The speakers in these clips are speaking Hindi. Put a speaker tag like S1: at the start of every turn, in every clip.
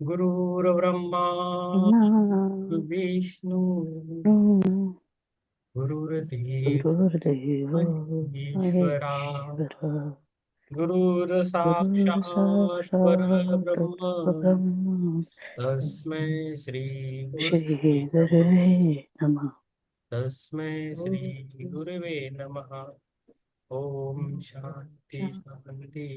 S1: गुरुर्ब्रह्मा गुरुर्विष्णु गुरुर्देव
S2: गुरुर्देव
S1: महेश्वरा
S2: महेश्वर
S1: गुरुर्साक्षात्
S2: गुरुर्साक्षात्
S1: परब्रह्म
S2: परब्रह्म
S1: तस्मै श्री
S2: श्री
S1: गुरुवे नमः।
S2: गुरुवे नमः।
S1: तस्मै श्री गुरुवे नमः। ओम शांति शांति।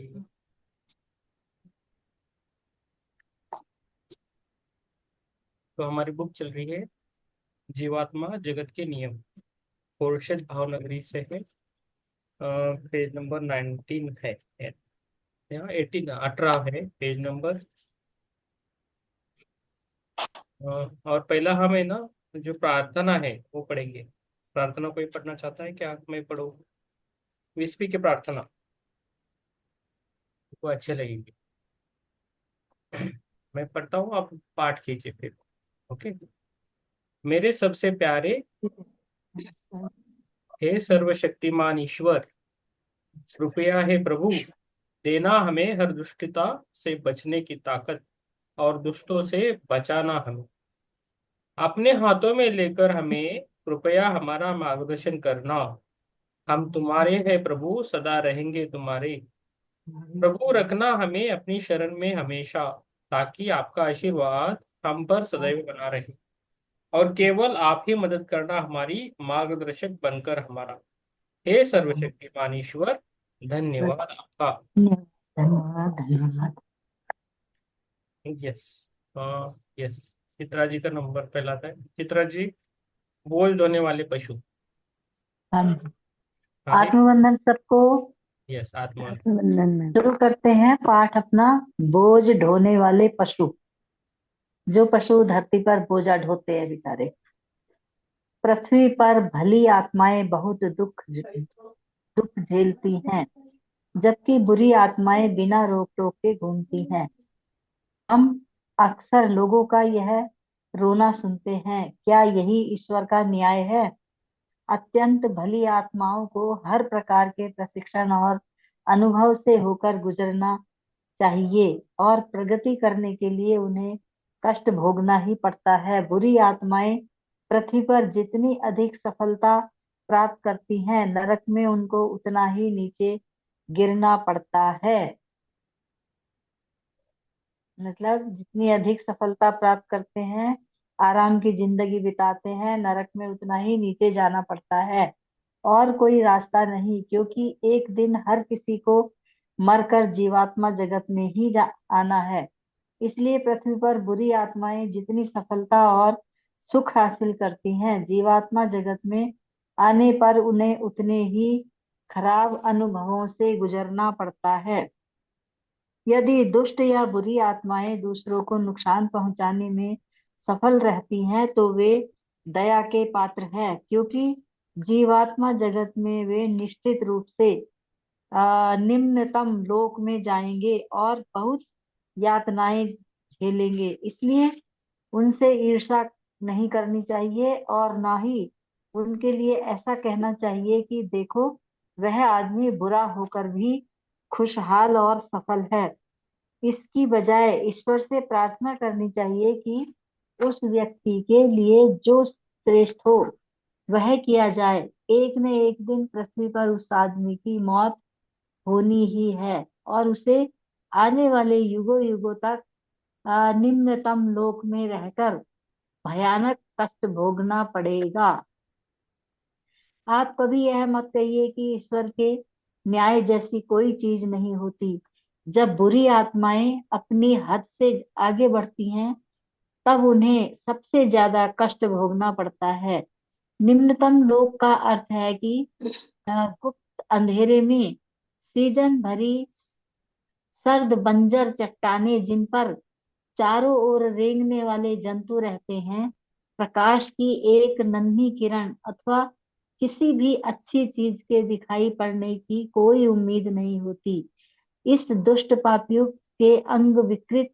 S1: तो हमारी बुक चल रही है जीवात्मा जगत के नियम। खोरशद भावनगरी से है। पेज नंबर 19 है। यहाँ 18 18 है पेज नंबर। और पहला हम है ना, जो प्रार्थना है वो पढ़ेंगे। प्रार्थना कोई पढ़ना चाहता है क्या? मैं पढ़ो विस्पी की प्रार्थना, वो अच्छे लगेगी। मैं पढ़ता हूँ, आप पाठ कीजिए फिर। ओके। मेरे सबसे प्यारे, हे सर्वशक्तिमान ईश्वर, कृपया है प्रभु, देना हमें हर दुष्टता से बचने की ताकत और दुष्टों से बचाना हमें। अपने हाथों में लेकर हमें कृपया हमारा मार्गदर्शन करना। हम तुम्हारे हैं प्रभु, सदा रहेंगे तुम्हारे। प्रभु रखना हमें अपनी शरण में हमेशा, ताकि आपका आशीर्वाद हम पर सदैव बना रहे। और केवल आप ही मदद करना, हमारी मार्गदर्शक बनकर हमारा। हे सर्वशक्तिमान ईश्वर, धन्यवाद आपका।
S2: धन्यवाद धन्यवाद।
S1: यस। यस। चित्रा जी का नंबर कहलाता है। चित्रा जी, बोझ ढोने वाले पशु।
S2: हाँ जी।
S1: हाँ है।
S2: आत्मबंधन सबको।
S1: यस, आत्मा।
S2: आत्मबंधन में शुरू करते हैं पाठ अपना। बोझ ढोने वाले पशु। जो पशु धरती पर बोझा ढोते हैं बेचारे। पृथ्वी पर भली आत्माएं बहुत दुख झेलती हैं, जबकि बुरी आत्माएं बिना रोक टोक के घूमती हैं। हम अक्सर लोगों का यह रोना सुनते हैं। क्या यही ईश्वर का न्याय है? अत्यंत भली आत्माओं को हर प्रकार के प्रशिक्षण और अनुभव से होकर गुजरना चाहिए, और प्रगति करने के लिए उन्हें कष्ट भोगना ही पड़ता है। बुरी आत्माएं पृथ्वी पर जितनी अधिक सफलता प्राप्त करती हैं, नरक में उनको उतना ही नीचे गिरना पड़ता है। मतलब जितनी अधिक सफलता प्राप्त करते हैं, आराम की जिंदगी बिताते हैं, नरक में उतना ही नीचे जाना पड़ता है। और कोई रास्ता नहीं, क्योंकि एक दिन हर किसी को मरकर जीवात्मा जगत में ही आना है। इसलिए पृथ्वी पर बुरी आत्माएं जितनी सफलता और सुख हासिल करती हैं, जीवात्मा जगत में आने पर उन्हें उतने ही खराब अनुभवों से गुजरना पड़ता है। यदि दुष्ट या बुरी आत्माएं दूसरों को नुकसान पहुंचाने में सफल रहती हैं, तो वे दया के पात्र हैं, क्योंकि जीवात्मा जगत में वे निश्चित रूप से निम्नतम लोक में जाएंगे और बहुत यातनाएं झेलेंगे। इसलिए उनसे ईर्ष्या नहीं करनी चाहिए, और ना ही उनके लिए ऐसा कहना चाहिए कि देखो, वह आदमी बुरा होकर भी खुशहाल और सफल है। इसकी बजाय ईश्वर से प्रार्थना करनी चाहिए कि उस व्यक्ति के लिए जो श्रेष्ठ हो वह किया जाए। एक न एक दिन पृथ्वी पर उस आदमी की मौत होनी ही है, और उसे आने वाले युगों युगों तक निम्नतम लोक में रहकर भयानक कष्ट भोगना पड़ेगा। आप कभी यह मत कहिए कि ईश्वर के न्याय जैसी कोई चीज नहीं होती। जब बुरी आत्माएं अपनी हद से आगे बढ़ती हैं, तब उन्हें सबसे ज्यादा कष्ट भोगना पड़ता है। निम्नतम लोक का अर्थ है कि गुप्त अंधेरे में सीजन भरी सर्द बंजर चट्टाने, जिन पर चारों ओर रेंगने वाले जंतु रहते हैं। प्रकाश की एक नन्ही किरण अथवा किसी भी अच्छी चीज के दिखाई पड़ने की कोई उम्मीद नहीं होती। इस दुष्ट पापियों के अंग विकृत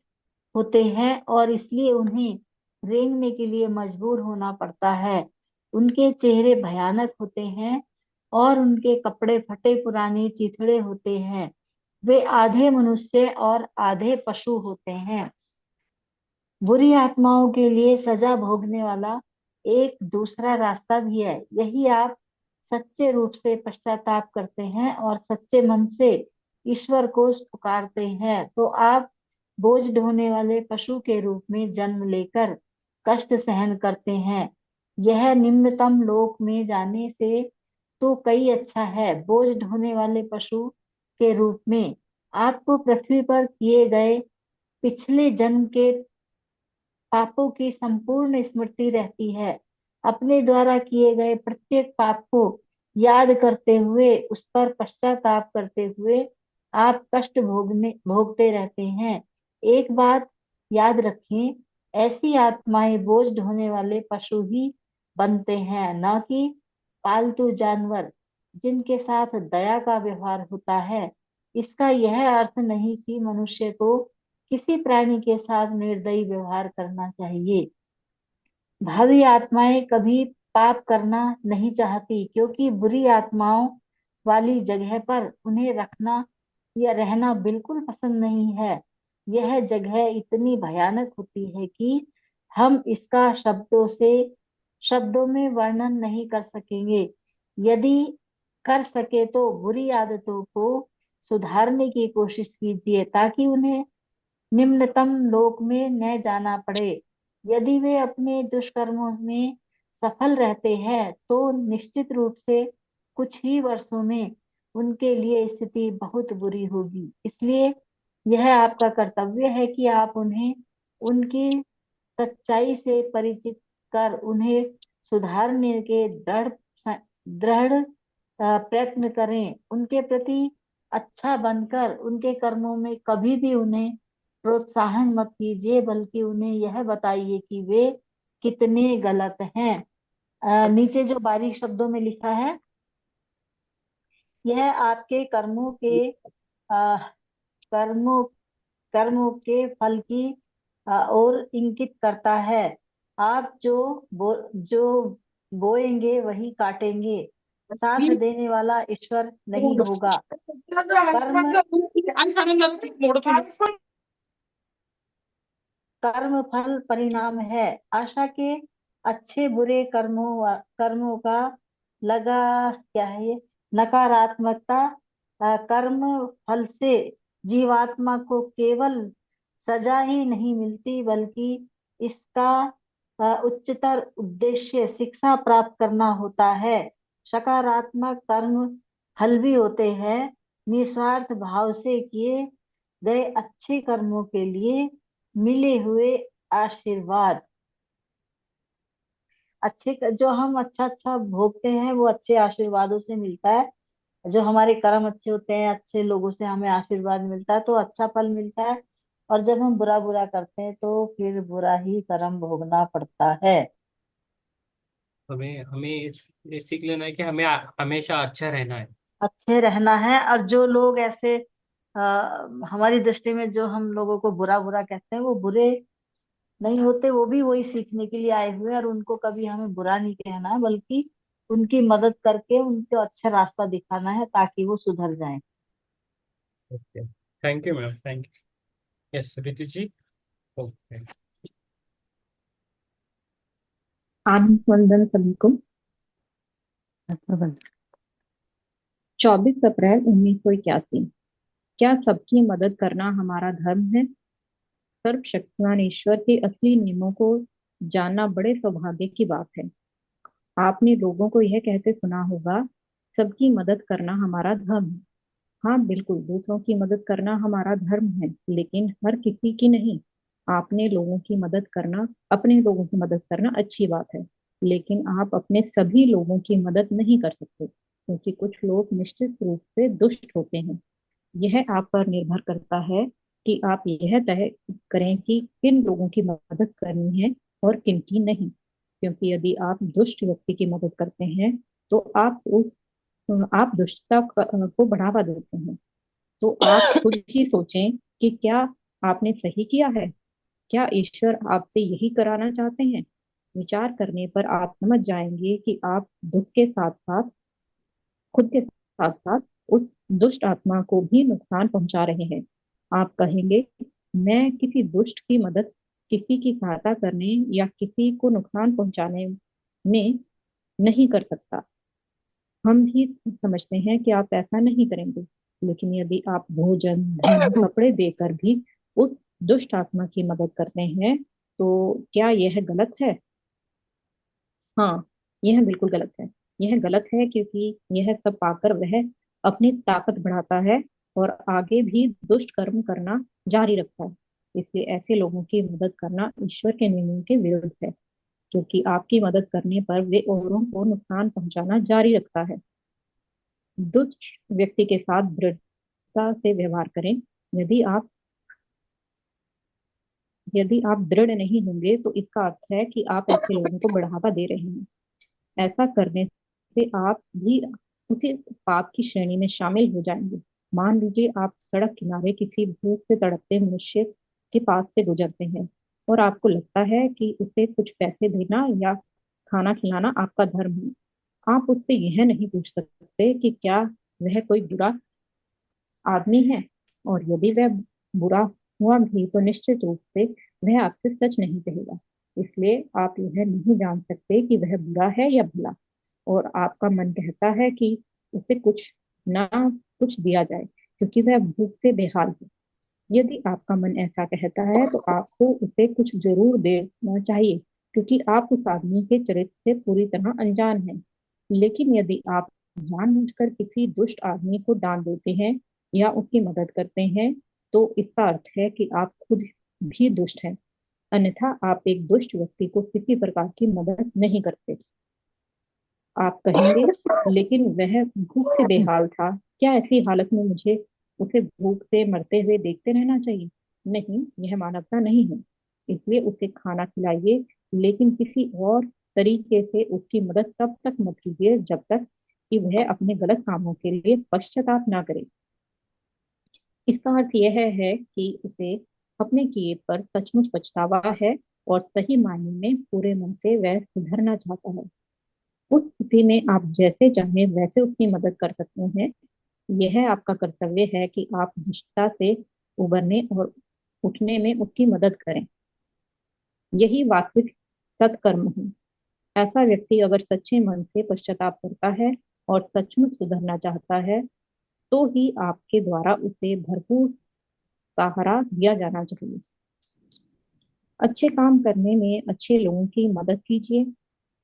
S2: होते हैं, और इसलिए उन्हें रेंगने के लिए मजबूर होना पड़ता है। उनके चेहरे भयानक होते हैं, और उनके कपड़े फटे पुराने चिथड़े होते हैं। वे आधे मनुष्य और आधे पशु होते हैं। बुरी आत्माओं के लिए सजा भोगने वाला एक दूसरा रास्ता भी है। यही आप सच्चे रूप से पश्चाताप करते हैं और सच्चे मन से ईश्वर को पुकारते हैं तो आप बोझ ढोने वाले पशु के रूप में जन्म लेकर कष्ट सहन करते हैं। यह निम्नतम लोक में जाने से तो कई अच्छा है। बोझ ढोने वाले पशु के रूप में आपको पृथ्वी पर किए गए पिछले जन्म के पापों की संपूर्ण स्मृति रहती है। अपने द्वारा किए गए प्रत्येक पाप को याद करते हुए उस पर पश्चाताप करते हुए आप कष्ट भोगते रहते हैं। एक बात याद रखें, ऐसी आत्माएं बोझ ढोने वाले पशु ही बनते हैं, न कि पालतू जानवर जिनके साथ दया का व्यवहार होता है। इसका यह अर्थ नहीं कि मनुष्य को किसी प्राणी के साथ निर्दयी व्यवहार करना चाहिए। भावी आत्माएं कभी पाप करना नहीं चाहती क्योंकि बुरी आत्माओं वाली जगह पर उन्हें रखना या रहना बिल्कुल पसंद नहीं है। यह जगह इतनी भयानक होती है कि हम इसका शब्दों में वर्णन नहीं कर सकेंगे। यदि कर सके तो बुरी आदतों को सुधारने की कोशिश कीजिए ताकि उन्हें निम्नतम लोक में न जाना पड़े। यदि वे अपने दुष्कर्मों में सफल रहते हैं तो निश्चित रूप से कुछ ही वर्षों में उनके लिए स्थिति बहुत बुरी होगी। इसलिए यह आपका कर्तव्य है कि आप उन्हें उनकी सच्चाई से परिचित कर उन्हें सुधारने के दृढ़ प्रयत्न करें। उनके प्रति अच्छा बनकर उनके कर्मों में कभी भी उन्हें प्रोत्साहन मत कीजिए बल्कि उन्हें यह बताइए कि वे कितने गलत हैं। नीचे जो बारीक शब्दों में लिखा है यह आपके अ, कर्मों कर्मों के फल की ओर इंगित करता है। आप जो बोएंगे वही काटेंगे। साथ देने वाला ईश्वर नहीं होगा। कर्म कर्म फल परिणाम है। आशा के अच्छे बुरे कर्मों का लगा क्या है ये नकारात्मकता कर्म फल से जीवात्मा को केवल सजा ही नहीं मिलती बल्कि इसका उच्चतर उद्देश्य शिक्षा प्राप्त करना होता है। सकारात्मक कर्म फल भी होते हैं। निस्वार्थ भाव से किए गए अच्छे कर्मों के लिए मिले हुए आशीर्वाद जो हम अच्छा अच्छा भोगते हैं वो अच्छे आशीर्वादों से मिलता है। जो हमारे कर्म अच्छे होते हैं अच्छे लोगों से हमें आशीर्वाद मिलता है तो अच्छा फल मिलता है। और जब हम बुरा बुरा करते हैं तो फिर बुरा ही कर्म भोगना पड़ता है।
S1: हमें हमें ये सीख लेना है कि हमें हमेशा अच्छा रहना है।
S2: अच्छे रहना है। और जो लोग ऐसे हमारी दृष्टि में जो हम लोगों को बुरा बुरा कहते हैं वो बुरे नहीं होते। वो भी वही सीखने के लिए आए हुए हैं और उनको कभी हमें बुरा नहीं कहना है बल्कि उनकी मदद करके उनको अच्छा रास्ता दिखाना है ताकि वो सुधर जाएं।
S1: Okay, thank you ma'am, thank you. Yes Ritu ji. Okay.
S3: आनंद वंदन सभी को। 24 अप्रैल 1981। क्या सबकी मदद करना हमारा धर्म है? सर्वशक्तिमान ईश्वर के असली नियमों को जानना बड़े सौभाग्य की बात है। आपने लोगों को यह कहते सुना होगा, सबकी मदद करना हमारा धर्म है। हाँ बिल्कुल, दूसरों की मदद करना हमारा धर्म है, लेकिन हर किसी की नहीं। आपने लोगों की मदद करना अपने लोगों की मदद करना अच्छी बात है, लेकिन आप अपने सभी लोगों की मदद नहीं कर सकते क्योंकि कुछ लोग निश्चित रूप से दुष्ट होते हैं। यह आप पर निर्भर करता है कि आप यह तय करें कि किन लोगों की मदद करनी है और किन की नहीं, क्योंकि यदि आप दुष्ट व्यक्ति की मदद करते हैं तो आप दुष्टता को बढ़ावा देते हैं। तो आप खुद ही सोचें कि क्या आपने सही किया है। क्या ईश्वर आपसे यही कराना चाहते हैं? विचार करने पर आप समझ जाएंगे कि आप दुख के साथ साथ खुद के साथ साथ उस दुष्ट आत्मा को भी नुकसान पहुंचा रहे हैं। आप कहेंगे, मैं किसी दुष्ट की मदद किसी की सहायता करने या किसी को नुकसान पहुंचाने में नहीं कर सकता। हम भी समझते हैं कि आप ऐसा नहीं करेंगे, लेकिन यदि आप भोजन, धन, कपड़े देकर भी उस दुष्ट आत्मा की मदद करते हैं, तो क्या यह गलत है? हाँ, यह बिल्कुल गलत है। यह गलत है क्योंकि यह सब पाकर वह अपनी ताकत बढ़ाता है और आगे भी दुष्ट कर्म करना जारी रखता है। इसलिए ऐसे लोगों की मदद करना ईश्वर के नियमों के विरुद्ध है, क्योंकि आपकी मदद करने पर वे औरों को नुकसान पहुंचाना जारी रखता है। दुष्ट व्यक्ति के साथ दृढ़ता से व्यवहार करें। यदि आप यदि आप दृढ़ नहीं होंगे, तो इसका अर्थ है कि आप ऐसे लोगों को बढ़ावा दे रहे हैं। ऐसा करने से आप भी उसी पाप की श्रेणी में शामिल हो जाएंगे। मान लीजिए आप सड़क किनारे किसी भूख से तड़पते मनुष्य के पास से गुजरते हैं और आपको लगता है कि उसे कुछ पैसे देना या खाना खिलाना आपका धर्म है। आप उससे यह नहीं पूछ सकते कि क्या वह कोई बुरा आदमी है, और यदि वह बुरा हुआ भी तो निश्चित रूप से वह आपसे सच नहीं कहेगा। इसलिए आप यह नहीं जान सकते कि वह बुरा है या भला, और आपका मन कहता है कि उसे कुछ ना कुछ दिया जाए क्योंकि वह भूख से बेहाल है। यदि आपका मन ऐसा कहता है तो आपको उसे कुछ जरूर देना चाहिए, क्योंकि आप उस आदमी के चरित्र से पूरी तरह अनजान हैं। लेकिन यदि आप जानबूझकर किसी दुष्ट आदमी को दान देते हैं या उसकी मदद करते हैं, तो इसका अर्थ है कि आप खुद भी दुष्ट हैं। अन्यथा आप एक दुष्ट व्यक्ति को किसी प्रकार की मदद नहीं करते। आप कहेंगे, लेकिन वह भूख से बेहाल था, क्या ऐसी हालत में मुझे उसे भूख से मरते हुए देखते रहना चाहिए? नहीं, यह मानवता नहीं है। इसलिए उसे खाना खिलाइए, लेकिन किसी और तरीके से उसकी मदद तब तक मत कीजिए जब तक कि वह अपने गलत कामों के लिए पश्चाताप ना करे। इसका अर्थ यह है कि उसे अपने किए पर सचमुच पछतावा है और सही मायने में पूरे मन से वह सुधरना चाहता है। उस स्थिति में आप जैसे चाहें वैसे उसकी मदद कर सकते हैं। यह आपका कर्तव्य है कि आप दुष्टता से उबरने और उठने में उसकी मदद करें। यही वास्तविक सत्कर्म है। ऐसा व्यक्ति अगर सच्चे मन से पश्चाताप करता है और सचमुच सुधरना चाहता है, तो ही आपके द्वारा उसे भरपूर सहारा दिया जाना चाहिए। अच्छे काम करने में अच्छे लोगों की मदद कीजिए।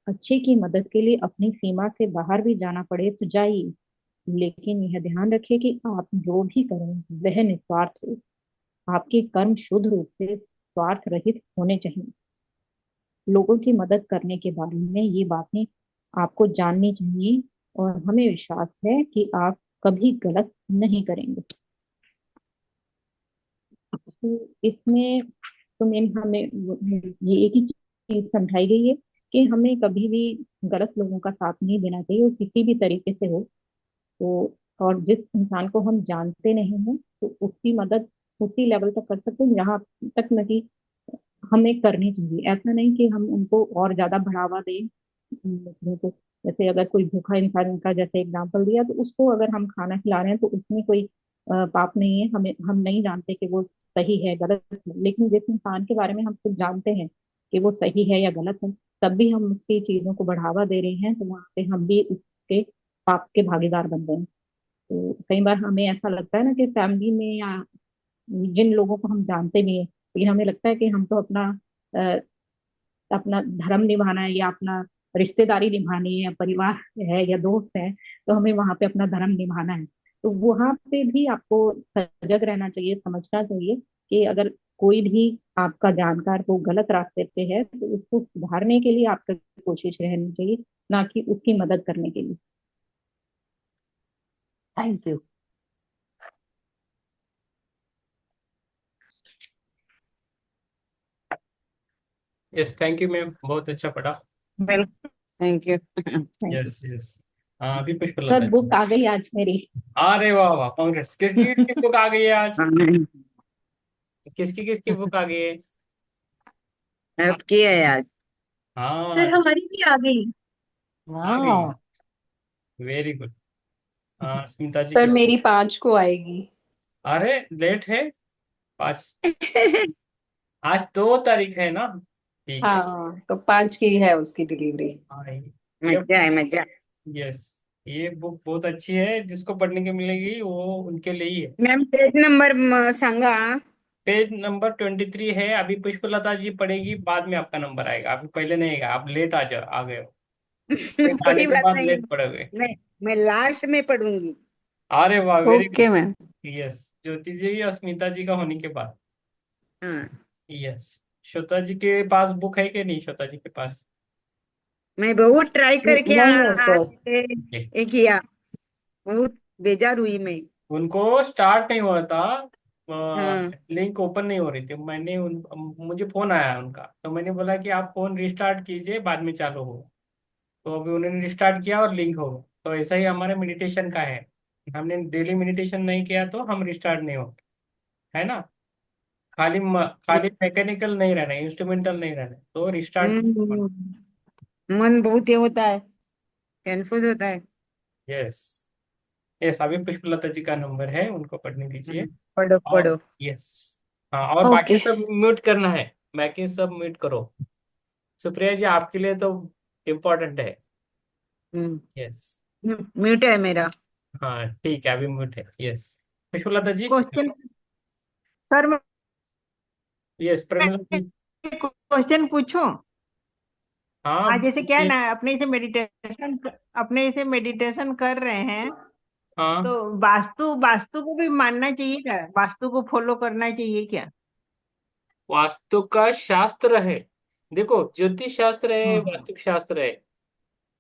S3: अच्छे की मदद के लिए अपनी सीमा से बाहर भी जाना पड़े तो जाइए, लेकिन यह ध्यान रखें कि आप जो भी करें वह निस्वार्थ हो। आपके कर्म शुद्ध रूप से स्वार्थ रहित होने चाहिए। लोगों की मदद करने के बारे में ये बातें आपको जाननी चाहिए, और हमें विश्वास है कि आप कभी गलत नहीं करेंगे। तो इसमें तो मेन हमें ये एक ही चीज समझाई गई है कि हमें कभी भी गलत लोगों का साथ नहीं देना चाहिए, वो किसी भी तरीके से हो। तो और जिस इंसान को हम जानते नहीं हैं तो उसकी मदद उसी लेवल तक कर सकते हैं जहाँ तक नहीं हमें करनी चाहिए। ऐसा नहीं कि हम उनको और ज्यादा बढ़ावा दें। तो जैसे अगर कोई भूखा इंसान का जैसे एग्जांपल दिया, तो उसको अगर हम खाना खिला रहे हैं तो उसमें कोई पाप नहीं है। हमें हम नहीं जानते कि वो सही है गलत है, लेकिन जिस इंसान के बारे में हम खुद जानते हैं कि वो सही है या गलत है, तब भी हम उसकी चीजों को बढ़ावा दे रहे हैं, तो वहां पे हम भी उसके पाप के भागीदार बन रहे हैं। तो कई बार हमें ऐसा लगता है ना कि फैमिली में या जिन लोगों को हम जानते भी हैं, तो ये हमें लगता है कि हम तो अ, अपना धर्म निभाना है या अपना रिश्तेदारी निभानी है या परिवार है या दोस्त है, तो हमें वहां पे अपना धर्म निभाना है। तो वहां पे भी आपको सजग रहना चाहिए, समझना चाहिए कि अगर कोई भी आपका जानकार वो गलत रास्ते पे है तो उसको सुधारने के लिए आपकी कोशिश रहनी चाहिए, ना कि उसकी मदद करने के लिए।
S2: Thank you.
S1: Yes, thank you ma'am, बहुत अच्छा पढ़ा।
S4: Welcome. Thank you.
S3: Thank you
S1: yes yes. हाँ, अभी पुष्पलता
S3: सर,
S1: जी।
S3: बुक आ गई आज मेरी।
S1: अरे वाह वाह, कांग्रेस। किसकी किसकी बुक आ गई है आज?
S4: हाँ,
S1: किसकी किसकी बुक आ गई है?
S4: आपकी है आज।
S1: हाँ।
S5: सर हमारी भी आ गई।
S1: आ गई।
S2: वाह।
S1: Very good. हाँ, स्मिता जी
S5: सर
S1: की।
S5: मेरी 5 को आएगी।
S1: अरे लेट है। पाँच। आज 2 तारीख है ना। ठीक है।
S4: हाँ, तो 5 की है उसकी डिलीवरी।
S1: हाँ ये
S4: मजा है मजा।
S1: यस, ये बुक बहुत अच्छी है, जिसको पढ़ने की मिलेगी वो उनके लिए ही है।
S4: मॅम पेज नंबर सांगा.
S1: पेज नंबर 23 है। अभी पुष्पलता जी पढ़ेगी, बाद में आपका नंबर आएगा, अभी पहले नहीं आएगा, आप लेट आ गए हो। लेट आने
S4: कोई
S1: के
S4: बात
S1: बाद
S4: नहीं.
S1: लेट पढ़ोगे।
S4: मैं लास्ट में पढ़ूंगी.
S1: अरे वाह, very
S4: okay
S1: good.
S4: Ma'am.
S1: Yes, Jyoti ji और स्मिता जी का होने के बाद।
S4: हाँ.
S1: यस। श्वेता जी के पास बुक है कि नहीं, श्वेता जी के पास?
S4: मैं बहुत ट्राई करके
S3: नहीं है
S4: आज
S3: सर।
S1: Okay.
S4: ये किया. बहुत बेजार हुई मैं.
S1: उनको स्टार्ट नहीं हुआ था,
S4: हाँ.
S1: लिंक ओपन नहीं हो रही थी, मुझे फोन आया उनका, तो मैंने बोला कि आप फोन रिस्टार्ट कीजिए, बाद में चालू हो। तो अभी उन्होंने रिस्टार्ट किया और लिंक हो। तो ऐसा ही हमारे मेडिटेशन का है। हमने डेली मेडिटेशन नहीं किया तो हम रिस्टार्ट नहीं हो, है ना। खाली मैकेनिकल नहीं रहना, इंस्ट्रूमेंटल नहीं रहना, तो रिस्टार्ट।
S4: हम्म, मन बहुत ये होता है. कंफ्यूज होता है.
S1: यस। यस, अभी पुष्पलता जी का नंबर है, उनको पढ़ने दीजिए।
S4: पढ़ो
S1: और
S4: पढ़ो.
S1: यस, हाँ, और बाकी
S3: ओके।
S1: सब म्यूट करना है। बाकी सब म्यूट करो। सुप्रिया जी, आपके लिए तो इम्पोर्टेंट है।
S4: हम्म.
S1: यस।
S4: म्यूट है मेरा.
S1: हाँ ठीक है, अभी म्यूट है। यस। पुष्पलता जी।
S5: क्वेश्चन सर, मैं
S1: यस, प्रमिला जी।
S5: क्वेश्चन पूछूं?
S1: हाँ
S5: आज जैसे क्या है
S1: पूछिए।
S5: ना, अपने से मेडिटेशन कर रहे हैं, तो
S1: हाँ,
S5: वास्तु वास्तु को भी मानना चाहिए क्या? वास्तु को फॉलो करना चाहिए क्या?
S1: वास्तु का शास्त्र है। देखो, ज्योतिष शास्त्र है,
S5: हम्म
S1: वास्तु शास्त्र है,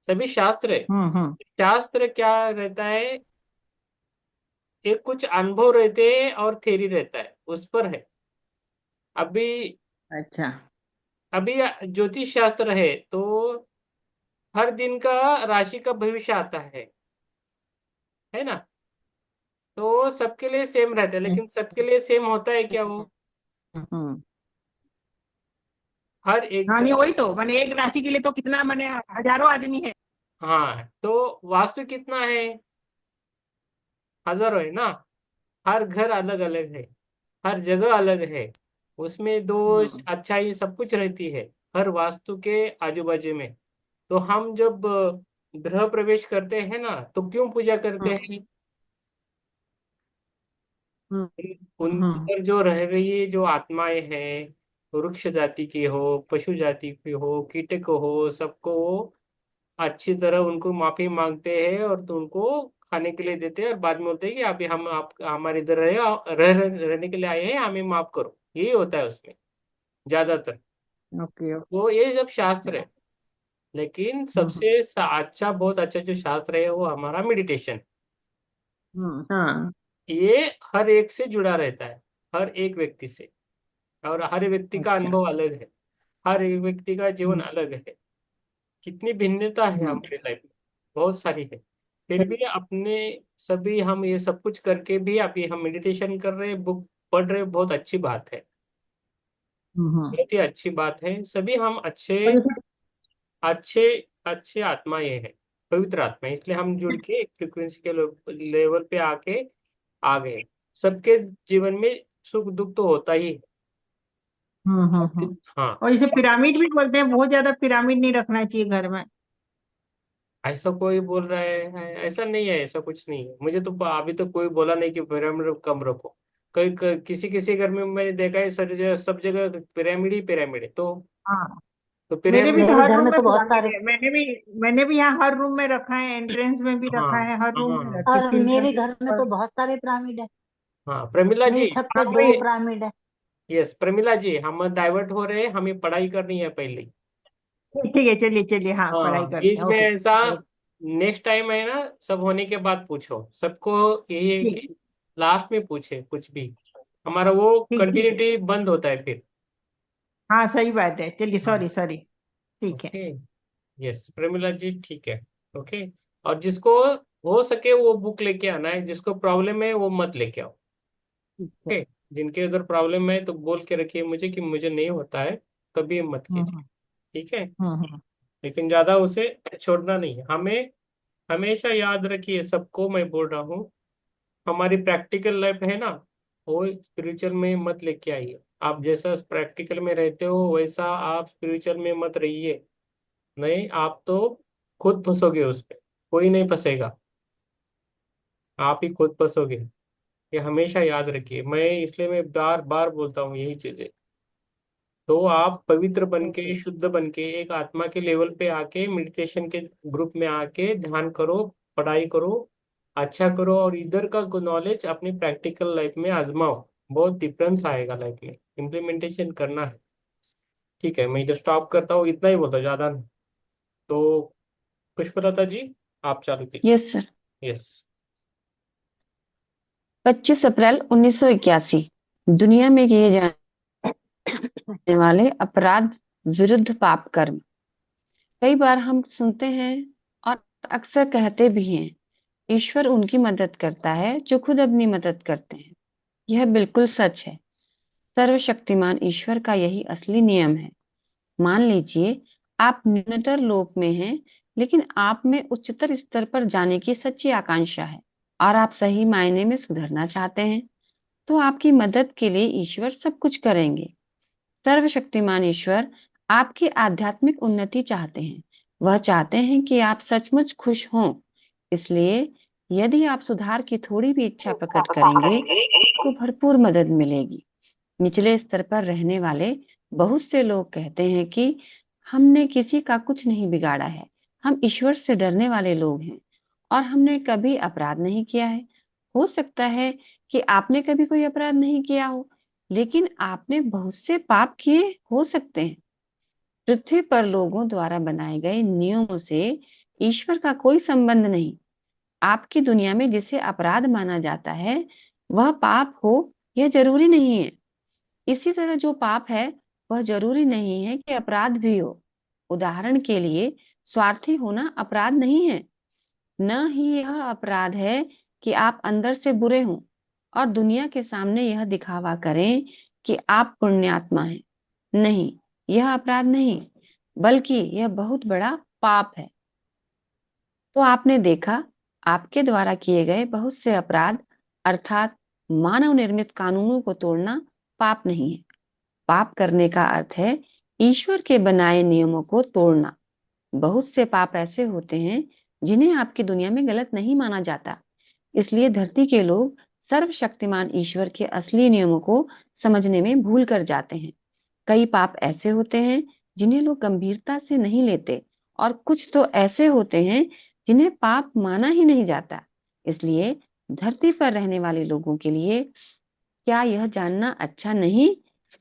S1: सभी शास्त्र है।
S5: हम्म.
S1: शास्त्र क्या रहता है, एक कुछ अनुभव रहते हैं और थ्योरी रहता है, उस पर है। अभी
S5: अच्छा.
S1: अभी ज्योतिष शास्त्र है तो हर दिन का राशि का भविष्य आता है ना। तो सबके लिए सेम रहता है, लेकिन सबके लिए सेम होता है क्या वो?
S5: हम्म.
S1: हर एक
S5: हाँ,
S1: का।
S5: नहीं वही तो मैंने, एक राशि के लिए तो कितना मैंने हजारों आदमी है.
S1: हाँ, तो वास्तु कितना है? हजारों है ना। हर घर अलग अलग है, हर जगह अलग है, उसमें दोष
S5: हम्म
S1: अच्छाई सब कुछ रहती है, हर वास्तु के आजू बाजू में। तो हम जब गृह प्रवेश करते हैं ना, तो क्यों पूजा करते
S5: हम्म
S1: हैं?
S5: हम्म
S1: उन
S5: हम्म
S1: पर जो रह रही जो आत्माएं हैं, वृक्ष जाति की हो, पशु जाति की हो, कीटक हो, सबको वो अच्छी तरह उनको माफी मांगते हैं, और तो उनको खाने के लिए देते हैं, और बाद में बोलते हैं कि अभी हम आप हमारे इधर रहने के लिए आए हैं, हमें माफ करो। यही होता है उसमें ज्यादातर।
S5: ओके
S1: वो ये सब
S5: ओके.
S1: शास्त्र है। लेकिन
S5: हम्म
S1: सबसे अच्छा, बहुत अच्छा जो शास्त्र है वो हमारा मेडिटेशन।
S5: हाँ.
S1: ये हर एक से जुड़ा रहता है, हर एक व्यक्ति से। और हर व्यक्ति का
S5: अच्छा.
S1: अनुभव अलग है, हर एक व्यक्ति का जीवन
S5: हम्म
S1: अलग है। कितनी भिन्नता है
S5: हम्म.
S1: हमारी लाइफ में, बहुत सारी है। फिर भी अपने सभी हम ये सब कुछ करके भी अभी हम मेडिटेशन कर रहे हैं, बुक पढ़ रहे हैं, बहुत अच्छी बात है।
S5: हम्म.
S1: बहुत ही अच्छी बात है, सभी हम अच्छे
S5: और जैसे
S1: अच्छे अच्छे आत्माएं हैं, पवित्र आत्माएं, इसलिए हम जुड़ के एक फ्रिक्वेंसी के लेवल पे आके आ गए। सबके जीवन में सुख दुख तो होता ही है। हाँ,
S5: और जैसे पिरामिड भी बोलते हैं, बहुत ज्यादा पिरामिड नहीं रखना चाहिए घर में.
S1: ऐसा कोई बोल रहा है? ऐसा नहीं है, ऐसा कुछ नहीं है। मुझे तो अभी तो कोई बोला नहीं कि पिरामिड कम रखो। किसी किसी घर में मैंने देखा है, सब जगह पिरामिड ही पिरामिड है।
S5: हाँ,
S1: तो
S5: मेरे भी
S1: पिरामिड।
S5: तो
S2: मेरे
S5: हर
S2: घर
S5: रूम
S2: में
S5: में
S2: तो बहुत
S5: पिरामिड
S2: सारे।
S5: है. मैंने भी यहाँ हर रूम में रखा है, एंट्रेंस में भी
S1: हाँ
S5: रखा है, हर रूम में
S1: हाँ
S5: रखी
S2: और
S5: फिल्टर
S2: मेरे
S5: के
S2: घर में तो
S5: ऊपर.
S2: बहुत सारे पिरामिड है।
S1: हाँ, प्रमिला
S2: मेरी
S1: जी।
S2: छत पे
S1: आप
S2: 2 पिरामिड है।
S1: यस, प्रमिला जी, हम डाइवर्ट हो रहे हैं, हमें पढ़ाई करनी है पहले।
S5: ठीक है, चलिए चलिए, हाँ पढ़ाई
S1: हाँ,
S5: करते
S1: बीच
S5: हैं.
S1: में
S5: ओके.
S1: ऐसा नेक्स्ट टाइम है ना, सब होने के बाद पूछो, सबको यही है
S5: ठीक
S1: कि लास्ट में पूछे कुछ भी, हमारा वो
S5: ठीक ठीक है.
S1: कंटिन्यूटी बंद होता है फिर।
S5: हाँ सही बात है. चलिए,
S1: हाँ।
S5: Sorry sorry. ठीक है.
S1: ओके। यस प्रमिला जी, ठीक है। ओके। और जिसको हो सके वो बुक लेके आना है, जिसको प्रॉब्लम है वो मत लेके आओ।
S5: ठीक है.
S1: ओके। जिनके अगर प्रॉब्लम है तो बोल के रखिए मुझे कि मुझे नहीं होता है, कभी मत कीजिए।
S5: हम्म
S1: ठीक है।
S5: हम्म.
S1: लेकिन ज्यादा उसे छोड़ना नहीं है हमें। हमेशा याद रखिए, सबको मैं बोल रहा हूँ, हमारी प्रैक्टिकल लाइफ है ना, वो स्पिरिचुअल में मत लेके आइए। आप जैसा प्रैक्टिकल में रहते हो वैसा आप स्पिरिचुअल में मत रहिए। नहीं, आप तो खुद फंसोगे उस पे, कोई नहीं फंसेगा, आप ही खुद फंसोगे। ये हमेशा याद रखिए, मैं बार बार बोलता हूँ यही चीजें। तो आप पवित्र बन के,
S2: ओके।
S1: शुद्ध बन के, एक आत्मा के लेवल पे आके, मेडिटेशन के ग्रुप में आके ध्यान करो, पढ़ाई करो, अच्छा करो, और इधर का नॉलेज अपनी प्रैक्टिकल लाइफ में आजमाओ। बहुत डिफरेंस आएगा लाइफ में, इम्प्लीमेंटेशन करना है। ठीक है, मैं इधर स्टॉप करता हूँ, इतना ही बोलता, ज्यादा नहीं। तो पुष्पलता जी, आप चालू कीजिए।
S6: Yes sir.
S1: यस।
S6: 25 अप्रैल 1981 दुनिया में किए जाने वाले अपराध विरुद्ध पाप कर्म। कई बार हम सुनते हैं और अक्सर कहते भी हैं, ईश्वर उनकी मदद करता है जो खुद अपनी मदद करते हैं। यह बिल्कुल सच है। सर्वशक्तिमान ईश्वर का यही असली नियम है। मान लीजिए आप न्यूनतर लोक में हैं, लेकिन आप में उच्चतर स्तर पर जाने की सच्ची आकांक्षा है और आप सही मायने में सुधरना चाहते हैं, तो आपकी मदद के लिए ईश्वर सब कुछ करेंगे। सर्वशक्तिमान ईश्वर आपकी आध्यात्मिक उन्नति चाहते हैं। वह चाहते हैं कि आप सचमुच खुश हों। इसलिए यदि आप सुधार की थोड़ी भी इच्छा प्रकट करेंगे, आपको भरपूर मदद मिलेगी। निचले स्तर पर रहने वाले बहुत से लोग कहते हैं कि हमने किसी का कुछ नहीं बिगाड़ा है, हम ईश्वर से डरने वाले लोग हैं और हमने कभी अपराध नहीं किया है। हो सकता है कि आपने कभी कोई अपराध नहीं किया हो, लेकिन आपने बहुत से पाप किए हो सकते हैं। पृथ्वी पर लोगों द्वारा बनाए गए नियमों से ईश्वर का कोई संबंध नहीं। आपकी दुनिया में जिसे अपराध माना जाता है वह पाप हो, यह जरूरी नहीं है। इसी तरह जो पाप है वह जरूरी नहीं है कि अपराध भी हो। उदाहरण के लिए, स्वार्थी होना अपराध नहीं है। न ही यह अपराध है कि आप अंदर से बुरे हों और दुनिया के सामने यह दिखावा करें कि आप पुण्यात्मा हैं। नहीं, यह अपराध नहीं, बल्कि यह बहुत बड़ा पाप है। तो आपने देखा, आपके द्वारा किए गए बहुत से अपराध, अर्थात मानव निर्मित कानूनों को तोड़ना, पाप नहीं है। पाप करने का अर्थ है ईश्वर के बनाए नियमों को तोड़ना। बहुत से पाप ऐसे होते हैं जिन्हें आपकी दुनिया में गलत नहीं माना जाता। इसलिए धरती के लोग सर्वशक्तिमान ईश्वर के असली नियमों को समझने में भूल कर जाते हैं। कई पाप ऐसे होते हैं जिन्हें लोग गंभीरता से नहीं लेते, और कुछ तो ऐसे होते हैं जिन्हें पाप माना ही नहीं जाता। इसलिए धरती पर रहने वाले लोगों के लिए क्या यह जानना अच्छा नहीं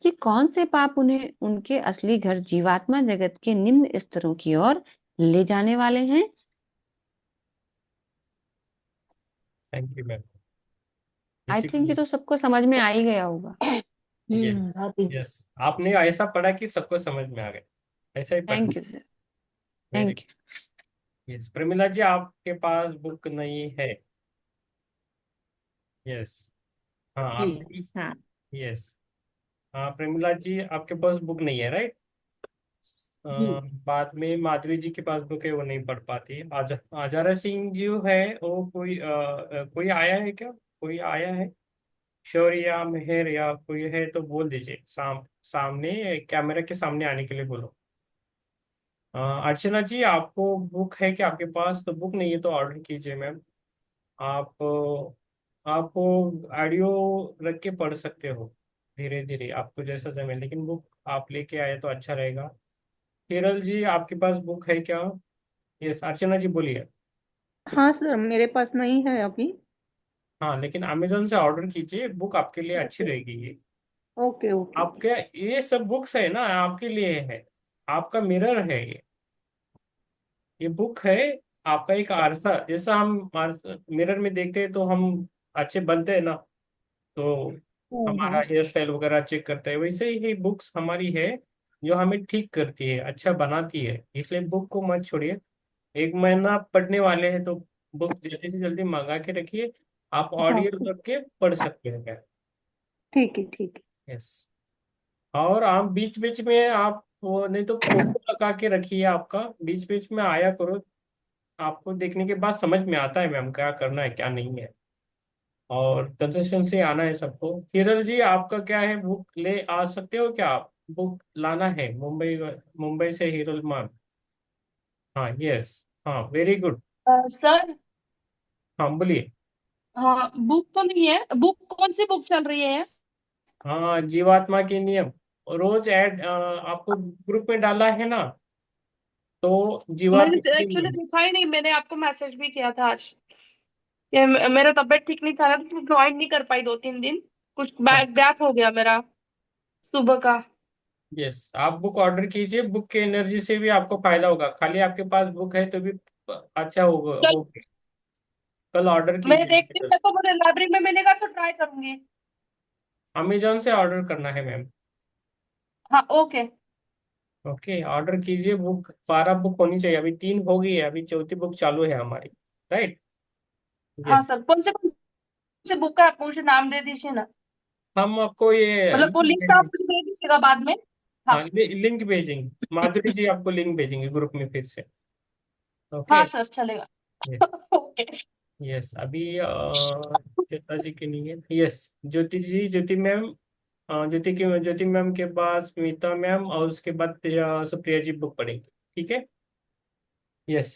S6: कि कौन से पाप उन्हें उनके असली घर जीवात्मा जगत के निम्न स्तरों की ओर ले जाने वाले हैं?
S1: Thank you ma'am.
S6: I think ये
S1: बेसिकली,
S6: तो सबको समझ में आ ही गया होगा।
S1: यस।
S2: बहुत इजी।
S1: यस, आपने ऐसा पढ़ा कि सबको समझ में आ गया, ऐसा ही पढ़ना।
S6: Thank you sir.
S1: Very
S6: thank you.
S1: Yes. Pramila ji, आपके पास बुक नहीं है? यस। हाँ,
S5: जी।
S1: आप।
S5: हाँ।
S1: यस। हाँ, प्रमिला जी, आपके पास बुक नहीं है, राइट?
S5: जी।
S1: बाद में माधुरी जी के पास बुक है, वो नहीं पढ़ पाती। आजारा सिंह जो है, वो कोई आया है क्या? कोई आया है? शौर्य या मेहर या कोई है तो बोल दीजिए, सामने कैमरा के सामने आने के लिए बोलो। अर्चना जी, आपको बुक है क्या आपके पास? तो बुक नहीं है तो ऑर्डर कीजिए मैम। आप आप ऑडियो रख के पढ़ सकते हो, धीरे धीरे आपको जैसा जमे, लेकिन बुक आप लेके आए तो अच्छा रहेगा। हिरल जी, आपके पास बुक है क्या? यस, अर्चना जी बोलिए।
S5: हाँ सर, मेरे पास नहीं है अभी।
S1: हाँ, लेकिन अमेजोन से ऑर्डर कीजिए, बुक आपके लिए अच्छी
S5: ओके।
S1: रहेगी ये।
S5: ओके। ओके।
S1: आपके ये सब बुक्स है ना, आपके लिए है, आपका मिरर है ये बुक है आपका एक आरसा। जैसा हम मिरर में देखते हैं तो हम अच्छे बनते हैं ना, तो हमारा
S5: हाँ।
S1: हेयर स्टाइल वगैरह चेक करते हैं, वैसे ही बुक्स हमारी है, जो हमें ठीक करती है, अच्छा बनाती है। इसलिए बुक को मत छोड़िए। 1 महीना पढ़ने वाले हैं तो बुक जल्दी से जल्दी मंगा के रखिए। आप
S5: हाँ
S1: ऑडियो
S5: ठीक।
S1: रख के पढ़ सकते हैं क्या?
S5: ठीक है। ठीक
S1: यस। और आप बीच बीच में आप वो नहीं तो फोटो लगा के रखिए, आपका बीच बीच में आया करो। आपको देखने के बाद समझ में आता है मैम क्या करना है क्या नहीं है। और कंसिस्टेंसी आना है सबको। हिरल जी, आपका क्या है, बुक ले आ सकते हो क्या आप? बुक लाना है मुंबई, मुंबई से हिरल मैम। हाँ, यस। हाँ, वेरी गुड।
S7: सर।
S1: हाँ, बोलिए।
S7: हाँ, बुक तो नहीं है। बुक कौन सी बुक चल रही है?
S1: हाँ, जीवात्मा के नियम। रोज ऐड आपको ग्रुप में डाला है ना, तो
S7: मैंने
S1: जीवात्मा के
S7: एक्चुअली
S1: नियम।
S7: देखा ही नहीं, मैंने आपको मैसेज भी किया था आज। ये मेरा तबीयत ठीक नहीं था ना, तो ज्वाइन नहीं कर पाई 2-3 दिन। कुछ
S1: हाँ,
S7: गैप हो गया मेरा सुबह का।
S1: यस, आप बुक ऑर्डर कीजिए। बुक के एनर्जी से भी आपको फायदा होगा, खाली आपके पास बुक है तो भी अच्छा होगा।
S7: कल
S1: ओके, कल ऑर्डर
S7: मैं
S1: कीजिए।
S7: देखती हूँ, तो मुझे लाइब्रेरी में मिलेगा तो ट्राई करूंगी।
S1: अमेजोन से ऑर्डर करना है मैम।
S7: हाँ, ओके।
S1: ओके, ऑर्डर कीजिए। बुक 12 बुक होनी चाहिए, अभी 3 हो गई है, अभी चौथी बुक चालू है हमारी। राइट।
S7: हाँ
S1: यस।
S7: सर, कौन से बुक का आप मुझे नाम दे दीजिए ना।
S1: हम आपको ये
S7: मतलब वो
S1: लिंक
S7: लिस्ट आप
S1: भेजेंगे।
S7: मुझे दे दीजिएगा बाद में। हाँ।
S1: हाँ, लिंक भेजेंगे, माधुरी जी आपको लिंक भेजेंगे ग्रुप में फिर से। ओके।
S7: हाँ सर, चलेगा।
S1: यस।
S7: ओके।
S1: यस, अभी श्वेता जी की नहीं है। यस, ज्योति जी, ज्योति मैम। ज्योति मैम के बाद स्मिता मैम, और उसके बाद सुप्रिया जी बुक पढ़ेंगे। ठीक है। यस,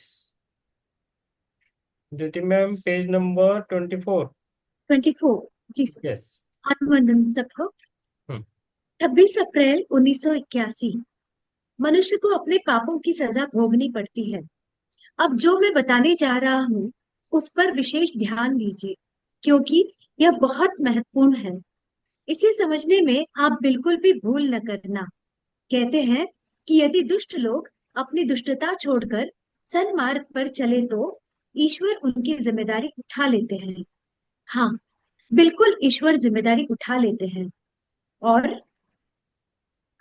S1: ज्योति मैम, पेज नंबर 24।
S8: 24। जी सर।
S1: यस।
S8: अभिनंदन सबको। 26 अप्रैल 1981। मनुष्य को अपने पापों की सजा भोगनी पड़ती है। अब जो मैं बताने जा रहा हूँ उस पर विशेष ध्यान दीजिए, क्योंकि यह बहुत महत्वपूर्ण है। इसे समझने में आप बिल्कुल भी भूल न करना। कहते हैं कि यदि दुष्ट लोग अपनी दुष्टता छोड़कर सन्मार्ग पर चले तो ईश्वर उनकी जिम्मेदारी उठा लेते हैं। हाँ, बिल्कुल ईश्वर जिम्मेदारी उठा लेते हैं। और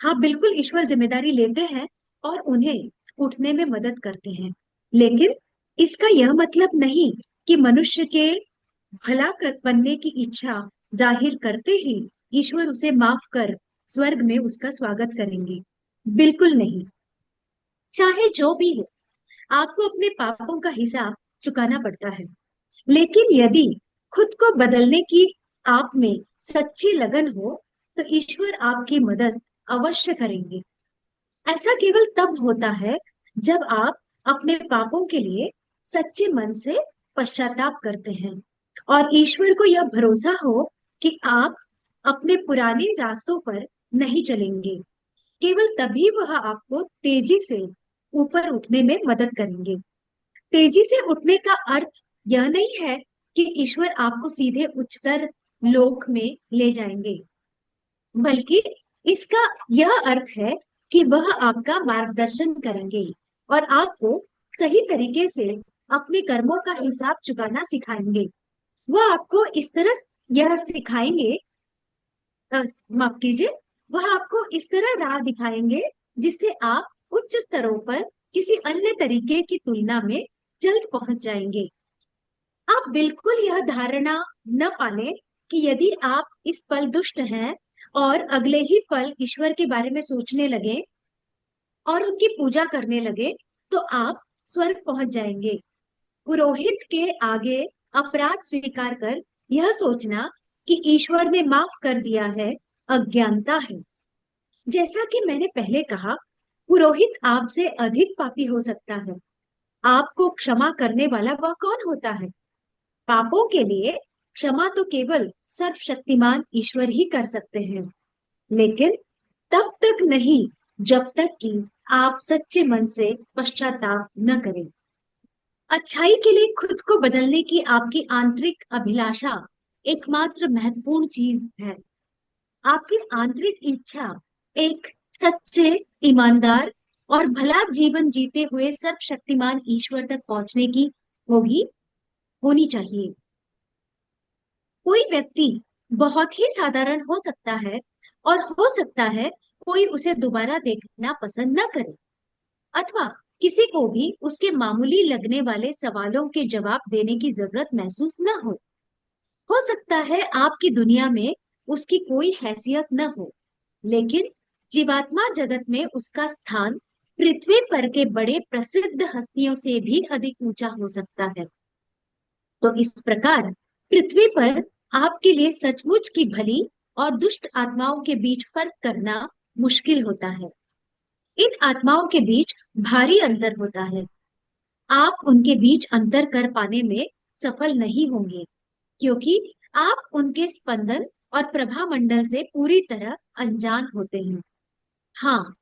S8: हाँ, बिल्कुल ईश्वर जिम्मेदारी लेते हैं और उन्हें उठने में मदद करते हैं। लेकिन इसका यह मतलब नहीं कि मनुष्य के भला कर बनने की इच्छा जाहिर करते ही ईश्वर उसे माफ कर स्वर्ग में उसका स्वागत करेंगे। बिल्कुल नहीं। चाहे जो भी हो, आपको अपने पापों का हिसाब चुकाना पड़ता है। लेकिन यदि खुद को बदलने की आप में सच्ची लगन हो तो ईश्वर आपकी मदद अवश्य करेंगे। ऐसा केवल तब होता है जब आप अपने पापों के लिए सच्चे मन से पश्चाताप करते हैं और ईश्वर को यह भरोसा हो कि आप अपने पुराने रास्तों पर नहीं चलेंगे। केवल तभी वह आपको तेजी से ऊपर उठने में मदद करेंगे। तेजी से उठने का अर्थ यह नहीं है कि ईश्वर आपको सीधे उच्चतर लोक में ले जाएंगे, बल्कि इसका यह अर्थ है कि वह आपका मार्गदर्शन करेंगे और आपको सही तरीके से अपने कर्मों का हिसाब चुकाना सिखाएंगे। वह आपको इस तरह यह सिखाएंगे, माफ कीजिए, वह आपको इस तरह राह दिखाएंगे जिससे आप उच्च स्तरों पर किसी अन्य तरीके की तुलना में जल्द पहुंच जाएंगे। आप बिल्कुल यह धारणा न पालें कि यदि आप इस पल दुष्ट हैं और अगले ही पल ईश्वर के बारे में सोचने लगे और उनकी पूजा करने लगे तो आप स्वर्ग पहुंच जाएंगे। पुरोहित के आगे अपराध स्वीकार कर यह सोचना कि ईश्वर ने माफ कर दिया है अज्ञानता है। जैसा कि मैंने पहले कहा, पुरोहित आपसे अधिक पापी हो सकता है। आपको क्षमा करने वाला वह कौन होता है? पापों के लिए क्षमा तो केवल सर्वशक्तिमान ईश्वर ही कर सकते हैं, लेकिन तब तक नहीं जब तक कि आप सच्चे मन से पश्चाताप न करें। अच्छाई के लिए खुद को बदलने की आपकी आंतरिक अभिलाषा एकमात्र महत्वपूर्ण चीज है। आपकी आंतरिक इच्छा एक सच्चे, ईमानदार और भला जीवन जीते हुए सर्वशक्तिमान ईश्वर तक पहुंचने की होगी होनी चाहिए। कोई व्यक्ति बहुत ही साधारण हो सकता है और हो सकता है कोई उसे दोबारा देखना पसंद न करे, अथवा किसी को भी उसके मामूली लगने वाले सवालों के जवाब देने की जरूरत महसूस न हो। हो सकता है आपकी दुनिया में उसकी कोई हैसियत न हो, लेकिन जीवात्मा जगत में उसका स्थान पृथ्वी पर के बड़े प्रसिद्ध हस्तियों से भी अधिक ऊंचा हो सकता है। तो इस प्रकार पृथ्वी पर आपके लिए सचमुच की भली और दुष्ट आत्माओं के बीच फर्क करना मुश्किल होता है। इन आत्माओं के बीच भारी अंतर होता है। आप उनके बीच अंतर कर पाने में सफल नहीं होंगे, क्योंकि आप उनके स्पंदन और प्रभा मंडल से पूरी तरह अनजान होते हैं। हाँ,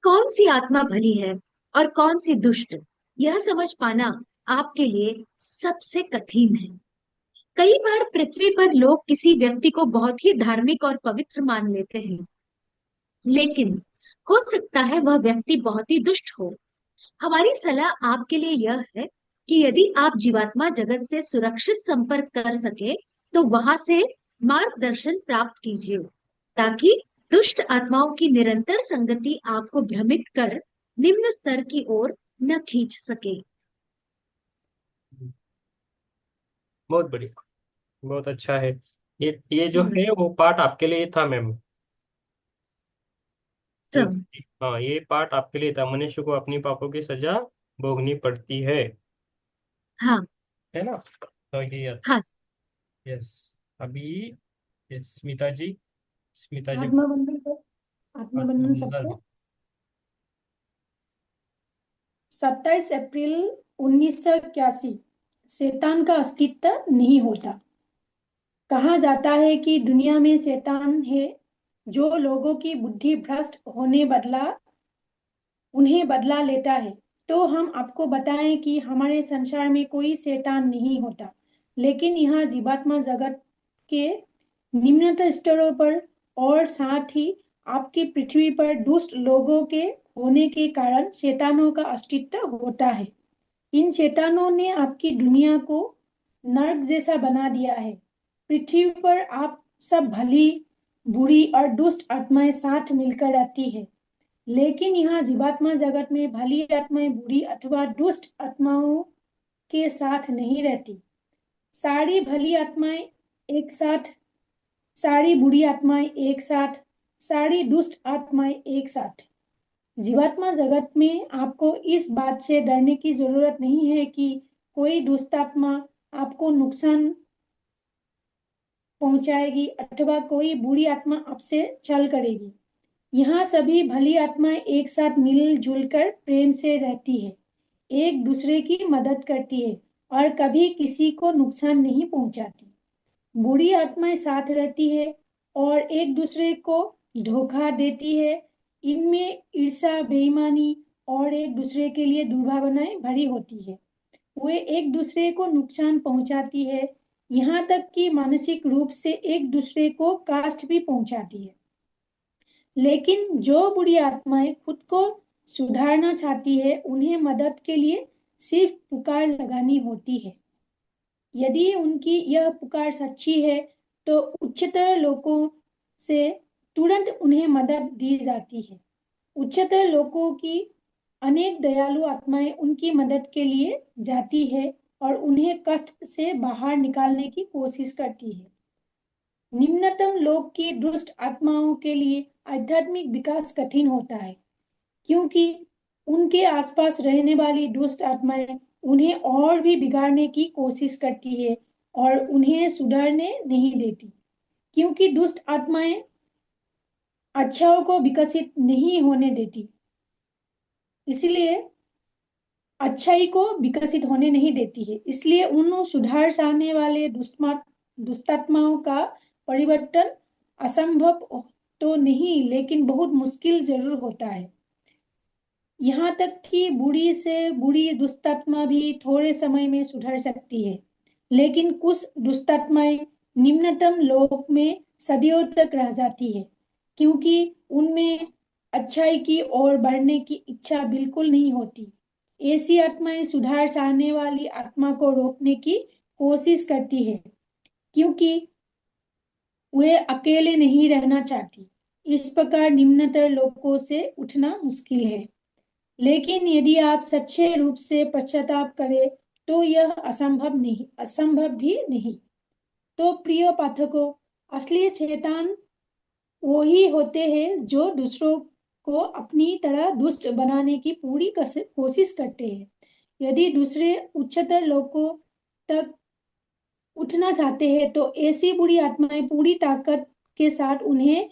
S8: कौन सी आत्मा भली है और कौन सी दुष्ट, यह समझ पाना आपके लिए सबसे कठिन है। कई बार पृथ्वी पर लोग किसी व्यक्ति को बहुत ही धार्मिक और पवित्र मान लेते हैं, लेकिन हो सकता है वह व्यक्ति बहुत ही दुष्ट हो। हमारी सलाह आपके लिए यह है कि यदि आप जीवात्मा जगत से सुरक्षित संपर्क कर सके तो वहां से मार्गदर्शन प्राप्त कीजिए, ताकि दुष्ट आत्माओं की निरंतर संगति आपको भ्रमित कर निम्न स्तर की ओर न खींच सके।
S1: बहुत बढ़िया, बहुत अच्छा है। ये जो
S8: हाँ,
S1: है वो पार्ट आपके लिए था मैम। ये
S8: सब।
S1: हाँ, ये पार्ट आपके लिए था। मनुष्य को अपनी पापों की सजा भोगनी पड़ती
S8: हाँ।
S1: है ना? तो ये
S8: हाँ।
S1: यस। अभी यस, स्मिता जी, स्मिता जी।
S9: आत्मबंधन को, आत्मबंधन
S1: आत्मबंधन।
S9: सबको 27 अप्रैल 1981। शैतान का अस्तित्व नहीं होता। कहा जाता है कि दुनिया में शैतान है जो लोगों की बुद्धि भ्रष्ट होने बदला उन्हें बदला लेता है। तो हम आपको बताएं कि हमारे संसार में कोई शैतान नहीं होता, लेकिन यहाँ जीवात्मा जगत के निम्नतम स्तरों पर और साथ ही आपकी पृथ्वी पर दुष्ट लोगों के होने के कारण शैतानों का अस्तित्व होता है। इन शैतानों ने आपकी दुनिया को नरक जैसा बना दिया है। पृथ्वी पर आप सब भली, बुरी और दुष्ट आत्माएं साथ मिलकर रहती है, लेकिन यहाँ जीवात्मा जगत में भली आत्माएं बुरी अथवा दुष्ट आत्माओं के साथ नहीं रहती। सारी भली आत्माएं एक साथ, सारी बुरी आत्माएं एक साथ, सारी दुष्ट आत्माएं एक साथ। जीवात्मा जगत में आपको इस बात से डरने की जरूरत नहीं है कि कोई दुष्ट आत्मा आपको नुकसान पहुंचाएगी अथवा कोई बुरी आत्मा आपसे छल करेगी। यहाँ सभी भली आत्माएं एक साथ मिलजुल कर प्रेम से रहती है, एक दूसरे की मदद करती है और कभी किसी को नुकसान नहीं पहुंचाती। बुरी आत्माएं साथ रहती है और एक दूसरे को धोखा देती है। इनमें ईर्ष्या, बेईमानी और एक दूसरे के लिए दुर्भावनाएं भरी होती है। वे एक दूसरे को नुकसान पहुंचाती है, यहाँ तक कि मानसिक रूप से एक दूसरे को कष्ट भी पहुंचाती है। लेकिन जो बुरी आत्माएं खुद को सुधारना चाहती है, उन्हें मदद के लिए सिर्फ पुकार लगानी होती है। यदि उनकी यह पुकार सच्ची है तो उच्चतर लोकों से तुरंत उन्हें मदद दी जाती है। उच्चतर लोकों की अनेक दयालु आत्माएं उनकी मदद के लिए जाती है और उन्हें कष्ट से बाहर निकालने की कोशिश करती है। निम्नतम लोक की दुष्ट आत्माओं के लिए आध्यात्मिक विकास कठिन होता है, क्योंकि उनके आसपास रहने वाली दुष्ट आत्माएं उन्हें और भी बिगाड़ने की कोशिश करती है और उन्हें सुधरने नहीं देती। क्योंकि दुष्ट आत्माएं अच्छाओं को विकसित नहीं होने देती, इसलिए अच्छाई को विकसित होने नहीं देती है। इसलिए उन सुधार चाहने वाले दुष्टात्माओं का परिवर्तन असंभव तो नहीं, लेकिन बहुत मुश्किल जरूर होता है। यहाँ तक कि बुरी से बुरी दुष्टात्मा भी थोड़े समय में सुधर सकती है, लेकिन कुछ दुष्टात्माएं निम्नतम लोक में सदियों तक रह जाती है, क्योंकि उनमें अच्छाई की ओर बढ़ने की इच्छा बिल्कुल नहीं होती। ऐसी आत्माएं सुधार चाहने वाली आत्मा को रोकने की कोशिश करती है, क्योंकि वे अकेले नहीं रहना चाहती। इस प्रकार निम्नतर लोकों से उठना मुश्किल है। लेकिन यदि आप सच्चे रूप से पश्चाताप करें तो यह असंभव भी नहीं। तो प्रिय पाठकों, असली शैतान वही होते हैं जो दूसरों को अपनी तरह दुष्ट बनाने की पूरी कोशिश करते हैं। यदि दूसरे उच्चतर लोकों तक उठना चाहते हैं तो ऐसी बुरी आत्माएं पूरी ताकत के साथ उन्हें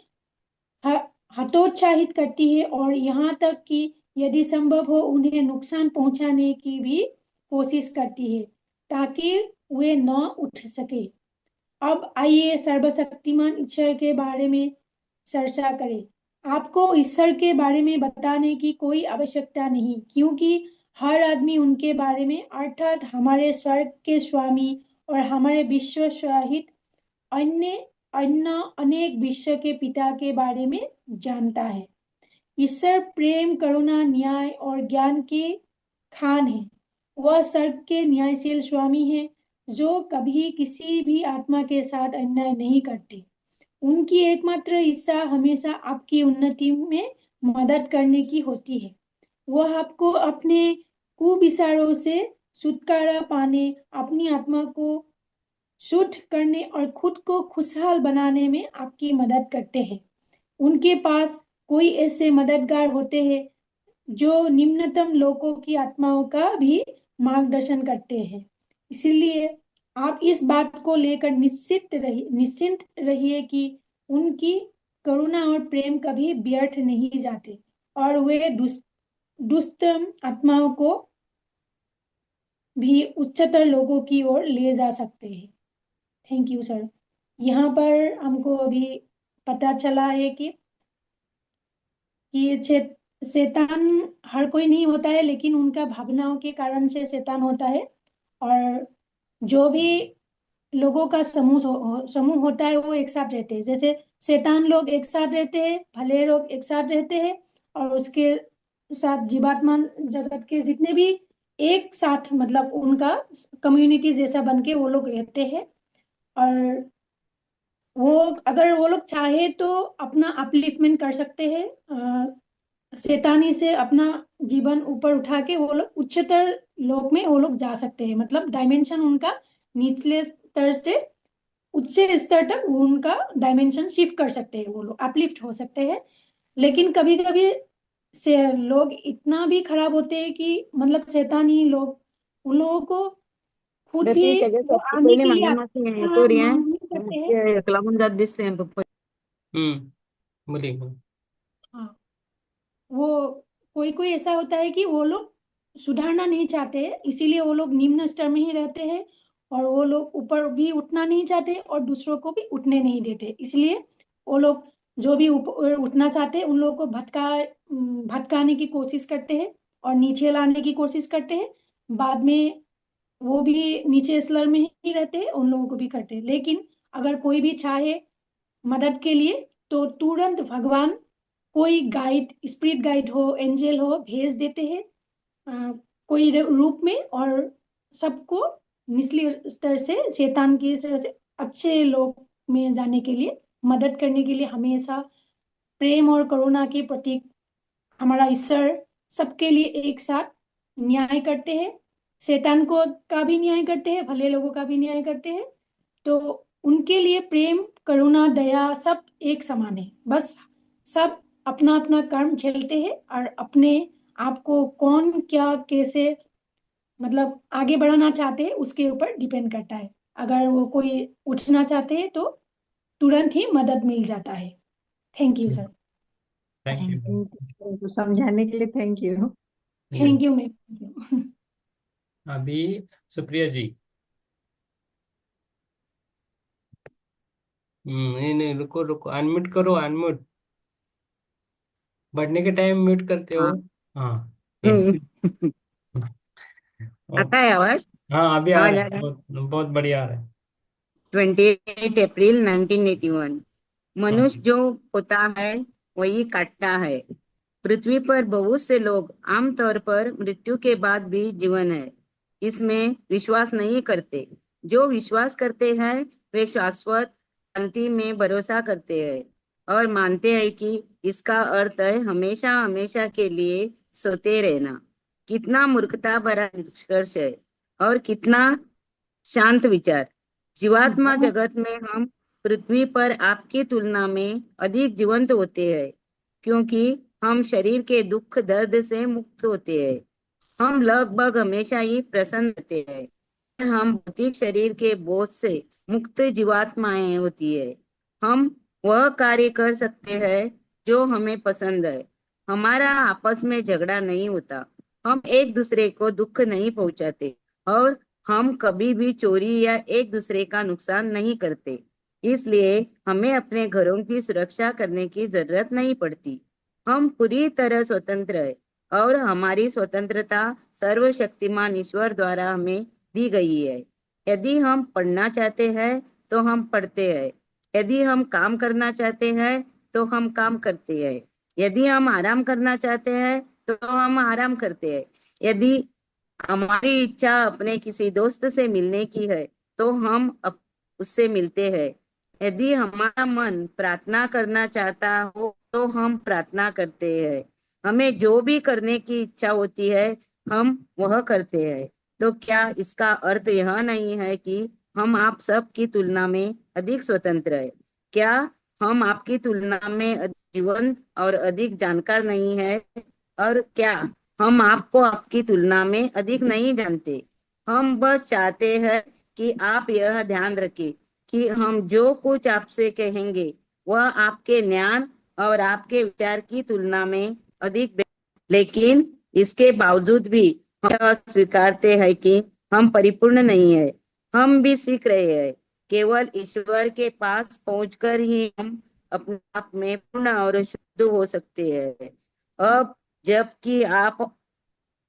S9: हतोत्साहित करती है और यहाँ तक कि यदि संभव हो उन्हें नुकसान पहुंचाने की भी कोशिश करती है ताकि वे न उठ सके। अब आइए सर्वशक्तिमान ईश्वर के बारे में चर्चा करें। आपको ईश्वर के बारे में बताने की कोई आवश्यकता नहीं, क्योंकि हर आदमी उनके बारे में अर्थात हमारे स्वर्ग के स्वामी और हमारे विश्व सहित अन्य अन्य अनेक विश्व के पिता के बारे में जानता है। ईश्वर प्रेम, करुणा, न्याय और ज्ञान के खान है। वह स्वर्ग के न्यायशील स्वामी है जो कभी किसी भी आत्मा के साथ अन्याय नहीं करते। उनकी एकमात्र इच्छा हमेशा आपकी उन्नति में मदद करने की होती है। वह आपको अपने कुविचारों से छुटकारा पाने, अपनी आत्मा को शुद्ध करने और खुद को खुशहाल बनाने में आपकी मदद करते हैं। उनके पास कोई ऐसे मददगार होते हैं जो निम्नतम लोगों की आत्माओं का भी मार्गदर्शन करते हैं। इसलिए आप इस बात को लेकर निश्चिंत रहिए कि उनकी करुणा और प्रेम कभी व्यर्थ नहीं जाते और वे दुष्ट आत्माओं को भी उच्चतर लोगों की ओर ले जा सकते हैं। Thank you sir. यहाँ पर हमको अभी पता चला है कि शैतान हर कोई नहीं होता है, लेकिन उनका भावनाओं के कारण से शैतान होता है। और जो भी लोगों का समूह होता है वो एक साथ रहते हैं। जैसे शैतान लोग एक साथ रहते हैं, भले लोग एक साथ रहते हैं, और उसके साथ जीवात्मा जगत के जितने भी एक साथ मतलब उनका कम्युनिटी जैसा बन के वो लोग रहते हैं। और वो अगर वो लोग चाहे तो अपना अपलिफ्टमेंट कर सकते हैं, शैतानी से अपना जीवन ऊपर उठा के वो लोग उच्चतर लोक में वो लोग जा सकते हैं। मतलब डायमेंशन उनका निचले स्तर से उच्च स्तर तक उनका डायमेंशन शिफ्ट कर सकते हैं, वो लोग अपलिफ्ट हो सकते हैं। लेकिन कभी कभी से लोग इतना भी खराब होते हैं कि मतलब शैतानी लोग उन लोगों को खुद भी
S4: प्रति सगळे
S9: वो
S4: सबसे
S9: आने
S4: पहिले
S9: के लिए
S4: मानवाचे येतोरी आहे
S9: मांग नहीं करते हैं।
S4: ते एकलावून जात दिसते
S1: बोलिए बोलिए।
S9: हाँ, वो कोई कोई ऐसा होता है कि वो लोग सुधारना नहीं चाहते, इसीलिए वो लोग निम्न स्तर में ही रहते हैं। और वो लोग ऊपर भी उठना नहीं चाहते और दूसरों को भी उठने नहीं देते। इसलिए वो लोग जो भी ऊपर उठना चाहते हैं उन लोगों को भटकाने की कोशिश करते हैं और नीचे लाने की कोशिश करते हैं। बाद में वो भी नीचे स्लर में ही रहते हैं, उन लोगों को भी करते हैं। लेकिन अगर कोई भी चाहे मदद के लिए तो तुरंत भगवान कोई गाइड, स्पिरिट गाइड हो, एंजल हो, भेज देते हैं कोई रूप में, और सबको निचली स्तर से शैतान की तरह से अच्छे लोग में जाने के लिए मदद करने के लिए हमेशा प्रेम और करुणा के प्रतीक हमारा ईश्वर सबके लिए एक साथ न्याय करते हैं। शैतान को का भी न्याय करते हैं, भले लोगों का भी न्याय करते हैं। तो उनके लिए प्रेम, करुणा, दया सब एक समान है। बस सब अपना अपना कर्म झेलते हैं और अपने आप को कौन क्या कैसे मतलब आगे बढ़ाना चाहते हैं उसके ऊपर डिपेंड करता है। अगर वो कोई उठना चाहते हैं तो तुरंत ही मदद मिल जाता है। Thank you sir.
S1: Thank you.
S5: तो समझाने के लिए thank you.
S9: Thank you ma'am.
S1: अभी सुप्रिया जी। नहीं नहीं, रुको रुको, अनम्यूट करो, अनम्यूट। बढ़ने के टाइम म्यूट करते हो।
S4: हाँ
S1: हाँ
S4: हम्म, आता
S1: ओके।
S4: है आवाज
S1: हाँ अभी आ
S4: आवाज
S1: रहा
S4: आ
S1: है,
S4: रहा है
S1: बहुत बहुत बढ़िया आ रहा है।
S4: 28 अप्रैल 1981
S1: हाँ।
S4: मनुष्य जो होता है वही काटता है। पृथ्वी पर बहुत से लोग आमतौर पर मृत्यु के बाद भी जीवन है इसमें विश्वास नहीं करते। जो विश्वास करते हैं वे शाश्वत शांति में भरोसा करते हैं और मानते हैं कि इसका अर्थ है हमेशा हमेशा के लिए सोते रहना। कितना मूर्खता भरा निष्कर्ष है और कितना शांत विचार। जीवात्मा जगत में हम पृथ्वी पर आपकी तुलना में अधिक जीवंत होते हैं क्योंकि हम शरीर के दुख दर्द से मुक्त होते हैं। हम लगभग हमेशा ही प्रसन्न रहते हैं हम भौतिक शरीर के बोझ से मुक्त जीवात्माएं होती है। हम वह कार्य कर सकते हैं जो हमें पसंद है। हमारा आपस में झगड़ा नहीं होता, हम एक दूसरे को दुख नहीं पहुंचाते, और हम कभी भी चोरी या एक दूसरे का नुकसान नहीं करते। इसलिए हमें अपने घरों की सुरक्षा करने की जरूरत नहीं पड़ती। हम पूरी तरह स्वतंत्र है, और हमारी स्वतंत्रता सर्वशक्तिमान ईश्वर द्वारा हमें दी गई है। यदि हम पढ़ना चाहते हैं तो हम पढ़ते हैं, यदि हम काम करना चाहते हैं तो हम काम करते हैं, यदि हम आराम करना चाहते हैं तो हम आराम करते हैं, यदि हमारी इच्छा अपने किसी दोस्त से मिलने की है तो हम उससे मिलते हैं, यदि हमारा मन प्रार्थना करना चाहता हो तो हम प्रार्थना करते हैं। हमें जो भी करने की इच्छा होती है हम वह करते हैं। तो क्या इसका अर्थ यह नहीं है कि हम आप सब की तुलना में अधिक स्वतंत्र है? क्या हम आपकी तुलना में अधिक जीवंत और अधिक जानकार नहीं है? और क्या हम आपको आपकी तुलना में अधिक नहीं जानते? हम बस चाहते हैं कि आप यह ध्यान रखें कि हम जो कुछ आपसे कहेंगे वह आपके ज्ञान और आपके विचार की तुलना में अधिक, लेकिन इसके बावजूद भी हम यह स्वीकारते हैं कि हम परिपूर्ण नहीं है। हम भी सीख रहे हैं। केवल ईश्वर के पास पहुंचकर ही हम अपने आप में पूर्ण और शुद्ध हो सकते हैं। अब जबकि आप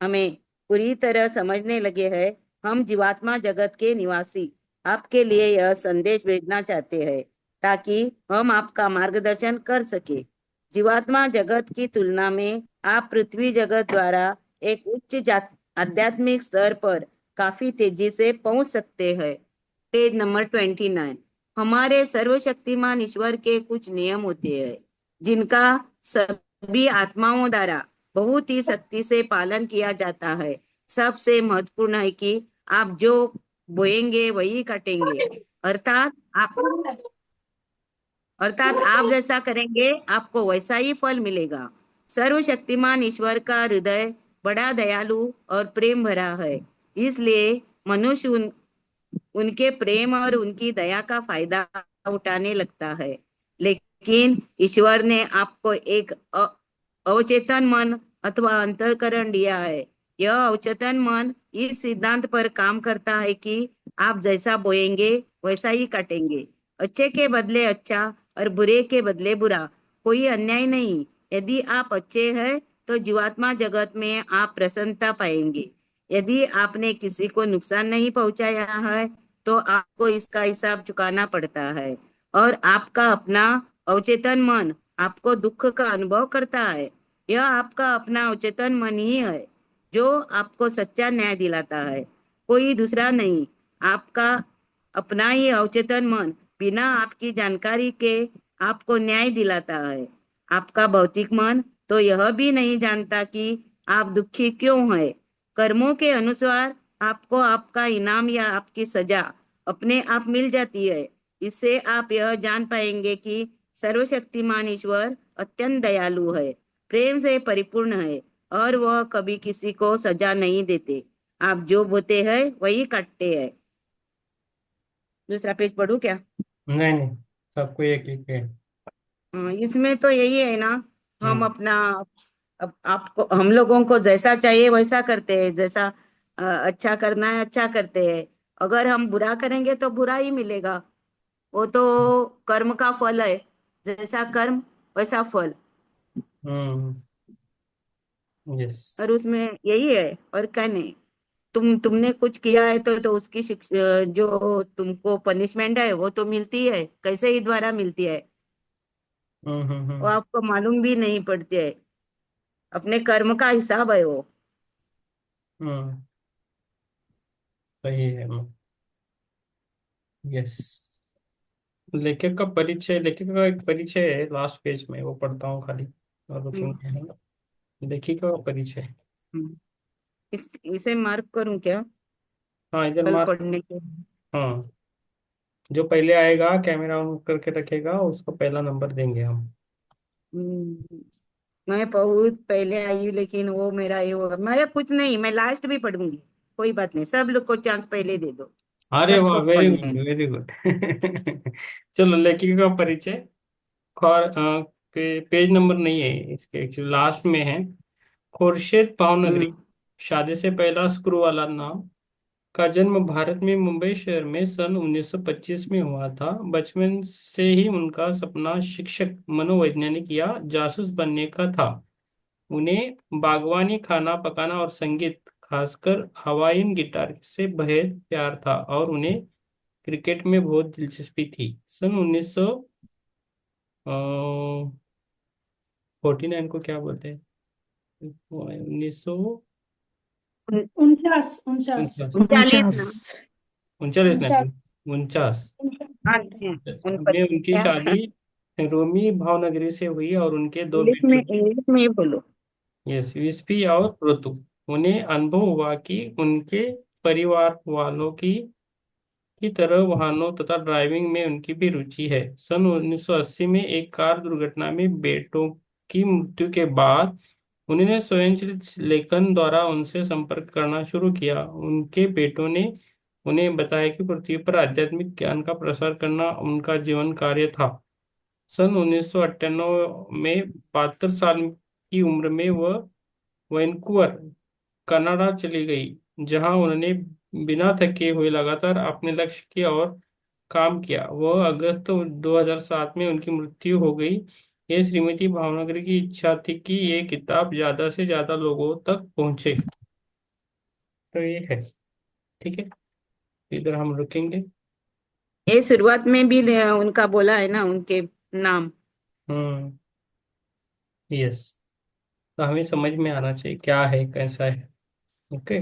S4: हमें पूरी तरह समझने लगे हैं, हम जीवात्मा जगत के निवासी आपके लिए यह संदेश भेजना चाहते हैं ताकि हम आपका मार्गदर्शन कर सके। जीवात्मा जगत की तुलना में आप पृथ्वी जगत द्वारा एक आध्यात्मिक स्तर पर काफी तेजी से पहुंच सकते हैं। Page number 29। हमारे सर्वशक्तिमान ईश्वर के कुछ नियम होते हैं जिनका सभी आत्माओं द्वारा बहुत ही सख्ती से पालन किया जाता है। सबसे महत्वपूर्ण है कि आप जो बोएंगे वही काटेंगे, अर्थात आप जैसा करेंगे आपको वैसा ही फल मिलेगा। सर्वशक्तिमान ईश्वर का हृदय बड़ा दयालु और प्रेम भरा है, इसलिए मनुष्य उनके प्रेम और उनकी दया का फायदा उठाने लगता है। लेकिन ईश्वर ने आपको एक अवचेतन मन अथवा अंतःकरण दिया है। यह अवचेतन मन इस सिद्धांत पर काम करता है कि आप जैसा बोएंगे वैसा ही काटेंगे। अच्छे के बदले अच्छा और बुरे के बदले बुरा, कोई अन्याय नहीं। यदि आप अच्छे हैं तो जीवात्मा जगत में आप प्रसन्नता पाएंगे। यदि आपने किसी को नुकसान नहीं पहुंचाया है तो आपको इसका हिसाब चुकाना पड़ता है, और आपका अपना अवचेतन मन आपको दुख का अनुभव करता है। यह आपका अपना अवचेतन मन ही है जो आपको सच्चा न्याय दिलाता है, कोई दूसरा नहीं। आपका अपना ही अवचेतन मन बिना आपकी जानकारी के आपको न्याय दिलाता है। आपका भौतिक मन तो यह भी नहीं जानता कि आप दुखी क्यों हैं। कर्मों के अनुसार आपको आपका इनाम या आपकी सजा अपने आप मिल जाती है। इससे आप यह जान पाएंगे कि सर्वशक्तिमान ईश्वर अत्यंत दयालु है, प्रेम से परिपूर्ण है, और वह कभी किसी को सजा नहीं देते। आप जो बोते हैं वही काटते हैं। दूसरा पेज पढ़ू क्या?
S1: नहीं नहीं, सबको एक एक है।
S4: इसमें तो यही है ना, हम
S1: हम्म।
S4: अपना अब आपको हम लोगों को जैसा चाहिए वैसा करते हैं, जैसा अच्छा करना है अच्छा करते हैं। अगर हम बुरा करेंगे तो बुरा ही मिलेगा, वो तो कर्म का फल है। जैसा कर्म वैसा फल,
S1: हम्म। यस।
S4: और उसमें यही है और क्या नहीं। तुमने कुछ किया है तो उसकी शिक्षा, जो तुमको पनिशमेंट है वो तो मिलती है, कैसे ही द्वारा मिलती है वो आपको मालूम भी नहीं पड़ती है। अपने कर्म का हिसाब है वो।
S1: हम्म। सही है। यस। लेखक का परिचय, लेखक का एक परिचय है लास्ट पेज में, वो पढ़ता हूँ खाली, और कुछ
S4: हम्म,
S1: नहीं है। लेखिका का परिचय।
S4: हम्म। इसे मार्क करूं क्या
S1: हाँ, इधर
S4: कल
S1: मार्क।
S4: पढ़ने के?
S1: हाँ, जो पहले आएगा कैमरा ऑन करके रखेगा उसको पहला नंबर देंगे हम।
S4: हम्म, मैं बहुत पहले आई हूँ लेकिन वो मेरा ये होगा, मेरा कुछ नहीं, मैं लास्ट भी पढ़ूंगी। कोई बात नहीं, सब लोग को चांस पहले दे दो,
S1: अरे वाह,
S4: सबको
S1: वेरी
S4: पढ़ने
S1: गुड
S4: हैं।
S1: Very good. चलो, लेखिका का परिचय। खौर पेज नंबर नहीं है इसके, एक्चुअली लास्ट में है। खुर्शीद भावनगरी,
S4: हम्म।
S1: शादी से पहला स्क्रू वाला नाम, का जन्म भारत में मुंबई शहर में सन 1925 में हुआ था। बचपन से ही उनका सपना शिक्षक, मनोवैज्ञानिक या जासूस बनने का था। उन्हें बागवानी, खाना पकाना और संगीत, खासकर हवाइन गिटार से बेहद प्यार था, और उन्हें क्रिकेट में बहुत दिलचस्पी थी। सन 1949 को क्या बोलते हैं, 1949,
S9: 49 49।
S4: 39 ना।
S1: 39
S9: 49।
S1: नहीं, 49
S4: हाँ, उन पर
S1: में उनकी
S4: क्या
S1: शादी रोमी भावनगरी से हुई और उनके दो बेटे।
S4: इंग्लिश में ही बोलो।
S1: यस, विस्पी और ऋतु। उन्हें अनुभव हुआ कि उनके परिवार वालों की तरह वाहनों तथा ड्राइविंग में उनकी भी रुचि है। सन 1980 में एक कार दुर्घटना में बेटों की मृत्यु के बाद उन्होंने स्वयंचलित लेखन द्वारा उनसे संपर्क करना शुरू किया। उनके बेटों ने उन्हें बताया कि पृथ्वी पर आध्यात्मिक ज्ञान का प्रसार करना उनका जीवन कार्य था। सन 1998 में 72 साल की उम्र में वह वैंकूवर, कनाडा चली गई, जहां उन्होंने बिना थके हुए लगातार अपने लक्ष्य की ओर काम किया। वह अगस्त 2007 में उनकी मृत्यु हो गई। ये श्रीमती भावनगरी की इच्छा थी कि ये किताब ज्यादा से ज्यादा लोगों तक पहुंचे। तो ये है, ठीक है, इधर हम रुकेंगे।
S4: ये शुरुआत में भी उनका बोला है ना, उनके नाम।
S1: हम्म। यस, तो हमें समझ में आना चाहिए क्या है कैसा है। ओके,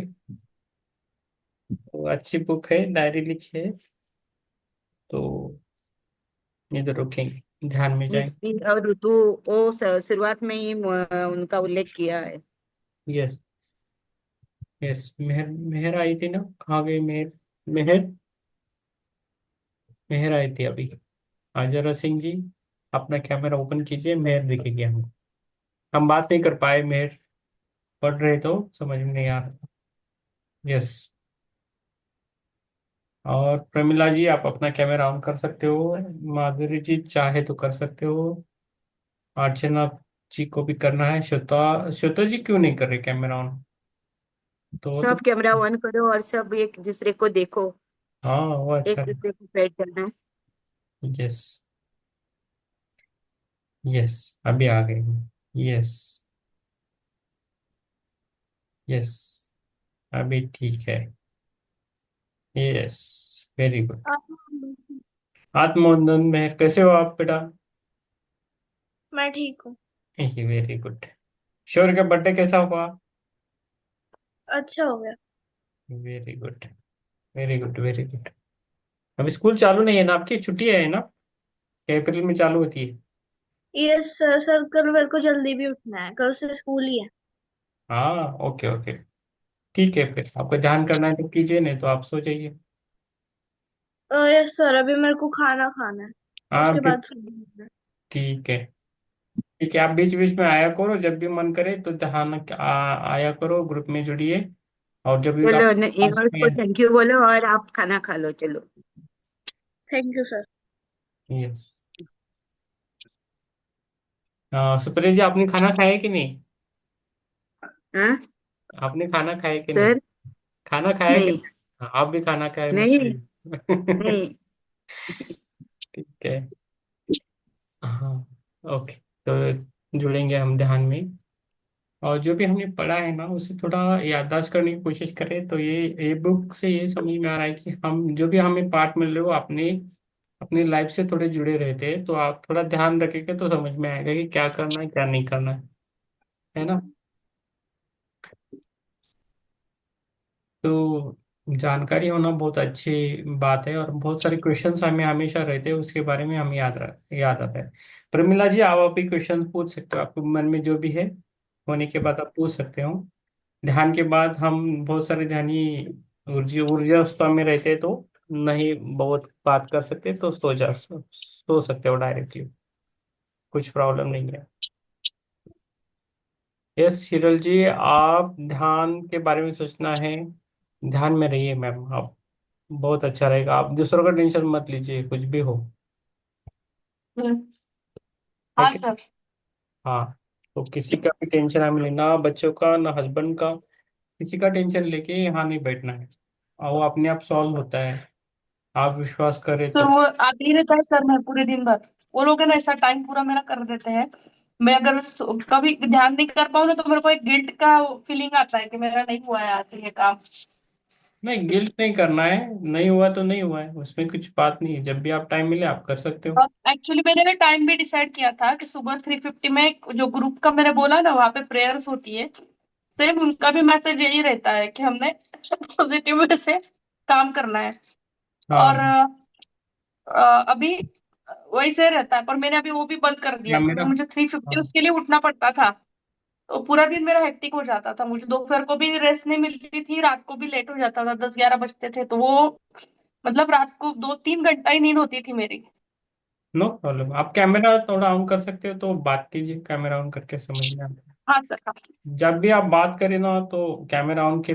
S1: तो अच्छी बुक है, डायरी लिखी है, तो इधर रुकेंगे, ध्यान में जाएंगे।
S4: विस्पी और ऋतु, वो शुरुआत में ही उनका उल्लेख किया है।
S1: यस यस, मेहर मेहर आई थी ना, कहाँ गई मेहर? मेहर, मेहर आई थी अभी। आजरा सिंह जी, अपना कैमरा ओपन कीजिए, मेहर दिखेगी हमको। हम बात नहीं कर पाए, मेहर पढ़ रहे तो समझ में नहीं आ रहा। यस, और प्रमिला जी, आप अपना कैमरा ऑन कर सकते हो। माधुरी जी चाहे तो कर सकते हो। अर्चना जी को भी करना है। श्वेता, श्वेता जी क्यों नहीं कर रहे कैमरा ऑन? तो वो तो,
S4: सब कैमरा ऑन करो और सब एक दूसरे को देखो,
S1: हाँ वो अच्छा
S4: एक
S1: है।
S4: दूसरे को पहचानना है।
S1: यस यस, अभी आ गए। यस यस, अभी ठीक है। Yes, very good. आत्मोन्नन में कैसे हो आप बेटा?
S7: मैं ठीक हूँ।
S1: Very good. शोर का बर्थडे कैसा हुआ?
S7: अच्छा हो गया।
S1: Very good very good very good. अभी स्कूल चालू नहीं है ना आपकी? छुट्टी है ना? अप्रैल में चालू होती है।
S7: यस सर, सर कल मेरे को जल्दी भी उठना है, कल से स्कूल ही है।
S1: हाँ, ओके ओके, ठीक है, फिर आपको ध्यान करना है तो कीजिए, नहीं तो आप सो जाइए।
S7: यस सर, अभी मेरे को खाना खाना है,
S1: हाँ
S7: उसके
S1: फिर,
S7: बाद फिर।
S1: ठीक है ठीक है, आप बीच बीच में आया करो, जब भी मन करे तो ध्यान आया करो, ग्रुप में जुड़िए। और जब भी
S4: चलो,
S1: आप,
S4: यूनिवर्स को थैंक यू बोलो और आप खाना खा लो, चलो।
S7: Thank you sir.
S1: Yes, Supriya ji, आपने खाना खाया कि नहीं?
S4: हाँ
S1: आपने खाना खाया कि नहीं?
S4: सर।
S1: खाना खाया कि
S4: नहीं
S1: नहीं? हाँ, आप भी खाना खाए
S4: नहीं
S1: नहीं?
S4: नहीं।
S1: ठीक है, हाँ, ओके, तो जुड़ेंगे हम ध्यान में। और जो भी हमने पढ़ा है ना, उसे थोड़ा याददाश्त करने की कोशिश करें, तो ये बुक से ये समझ में आ रहा है कि हम जो भी हमें पाठ मिल रहे हो अपने अपनी लाइफ से थोड़े जुड़े रहते हैं, तो आप थोड़ा ध्यान रखेंगे तो समझ में आएगा कि क्या करना है क्या नहीं करना है ना? तो जानकारी होना बहुत अच्छी बात है, और बहुत सारे क्वेश्चंस हमें हमेशा रहते हैं, उसके बारे में हमें याद आता है। प्रमिला जी, आप भी क्वेश्चन पूछ सकते हो, आपके मन में जो भी है, होने के बाद आप पूछ सकते हो। ध्यान के बाद हम बहुत सारे ध्यानी ऊर्जा ऊर्जा अवस्था में रहते हैं, तो नहीं बहुत बात कर सकते, तो सो सकते हो डायरेक्टली, कुछ प्रॉब्लम नहीं है। यस हिरल जी, आप ध्यान के बारे में सोचना है, ध्यान में रहिए मैम आप, बहुत अच्छा रहेगा। आप दूसरों का टेंशन मत लीजिए, कुछ भी हो।
S7: हम्म,
S1: है
S7: हाँ
S1: कि
S7: सर।
S1: हाँ। तो किसी का भी टेंशन हमें ना बच्चों का ना हस्बैंड का, किसी का टेंशन लेके यहाँ नहीं बैठना है, और वो अपने आप सॉल्व होता है, आप विश्वास करें
S7: सर
S1: तो।
S7: वो आते ही रहता है सर, मैं पूरे दिन भर, वो लोग है ना ऐसा टाइम पूरा मेरा कर देते हैं। मैं अगर कभी ध्यान नहीं कर पाऊँ ना, तो मेरे को एक गिल्ट का फीलिंग आता है कि मेरा नहीं हुआ है आज ये काम।
S1: नहीं, गिल्ट नहीं करना है, नहीं हुआ तो नहीं हुआ है, उसमें कुछ बात नहीं है, जब भी आप टाइम मिले आप कर सकते हो।
S7: और एक्चुअली मैंने ना टाइम भी डिसाइड किया था कि सुबह 3:50 में जो ग्रुप का मैंने बोला ना, वहाँ पे प्रेयर्स होती है। सेम उनका भी मैसेज यही रहता है कि हमने पॉजिटिव वे से काम करना है। और
S1: हाँ।
S7: अभी वैसे रहता है, पर मैंने अभी वो भी बंद कर
S1: क्या
S7: दिया क्योंकि
S1: मेरा।
S7: मुझे 3:50
S1: हाँ।
S7: उसके लिए उठना पड़ता था। तो पूरा दिन मेरा हेक्टिक हो जाता था, मुझे दोपहर को भी रेस्ट नहीं मिलती थी, रात को भी लेट हो जाता था, 10-11 बजते थे, तो वो मतलब रात को 2-3 घंटा ही नींद होती थी मेरी।
S1: नो प्रॉब्लम, आप कैमरा थोड़ा ऑन कर सकते हो तो बात कीजिए, कैमरा ऑन करके समझ में आता है।
S7: हाँ सर, हाँ।
S1: जब भी आप बात करें ना तो कैमरा ऑन के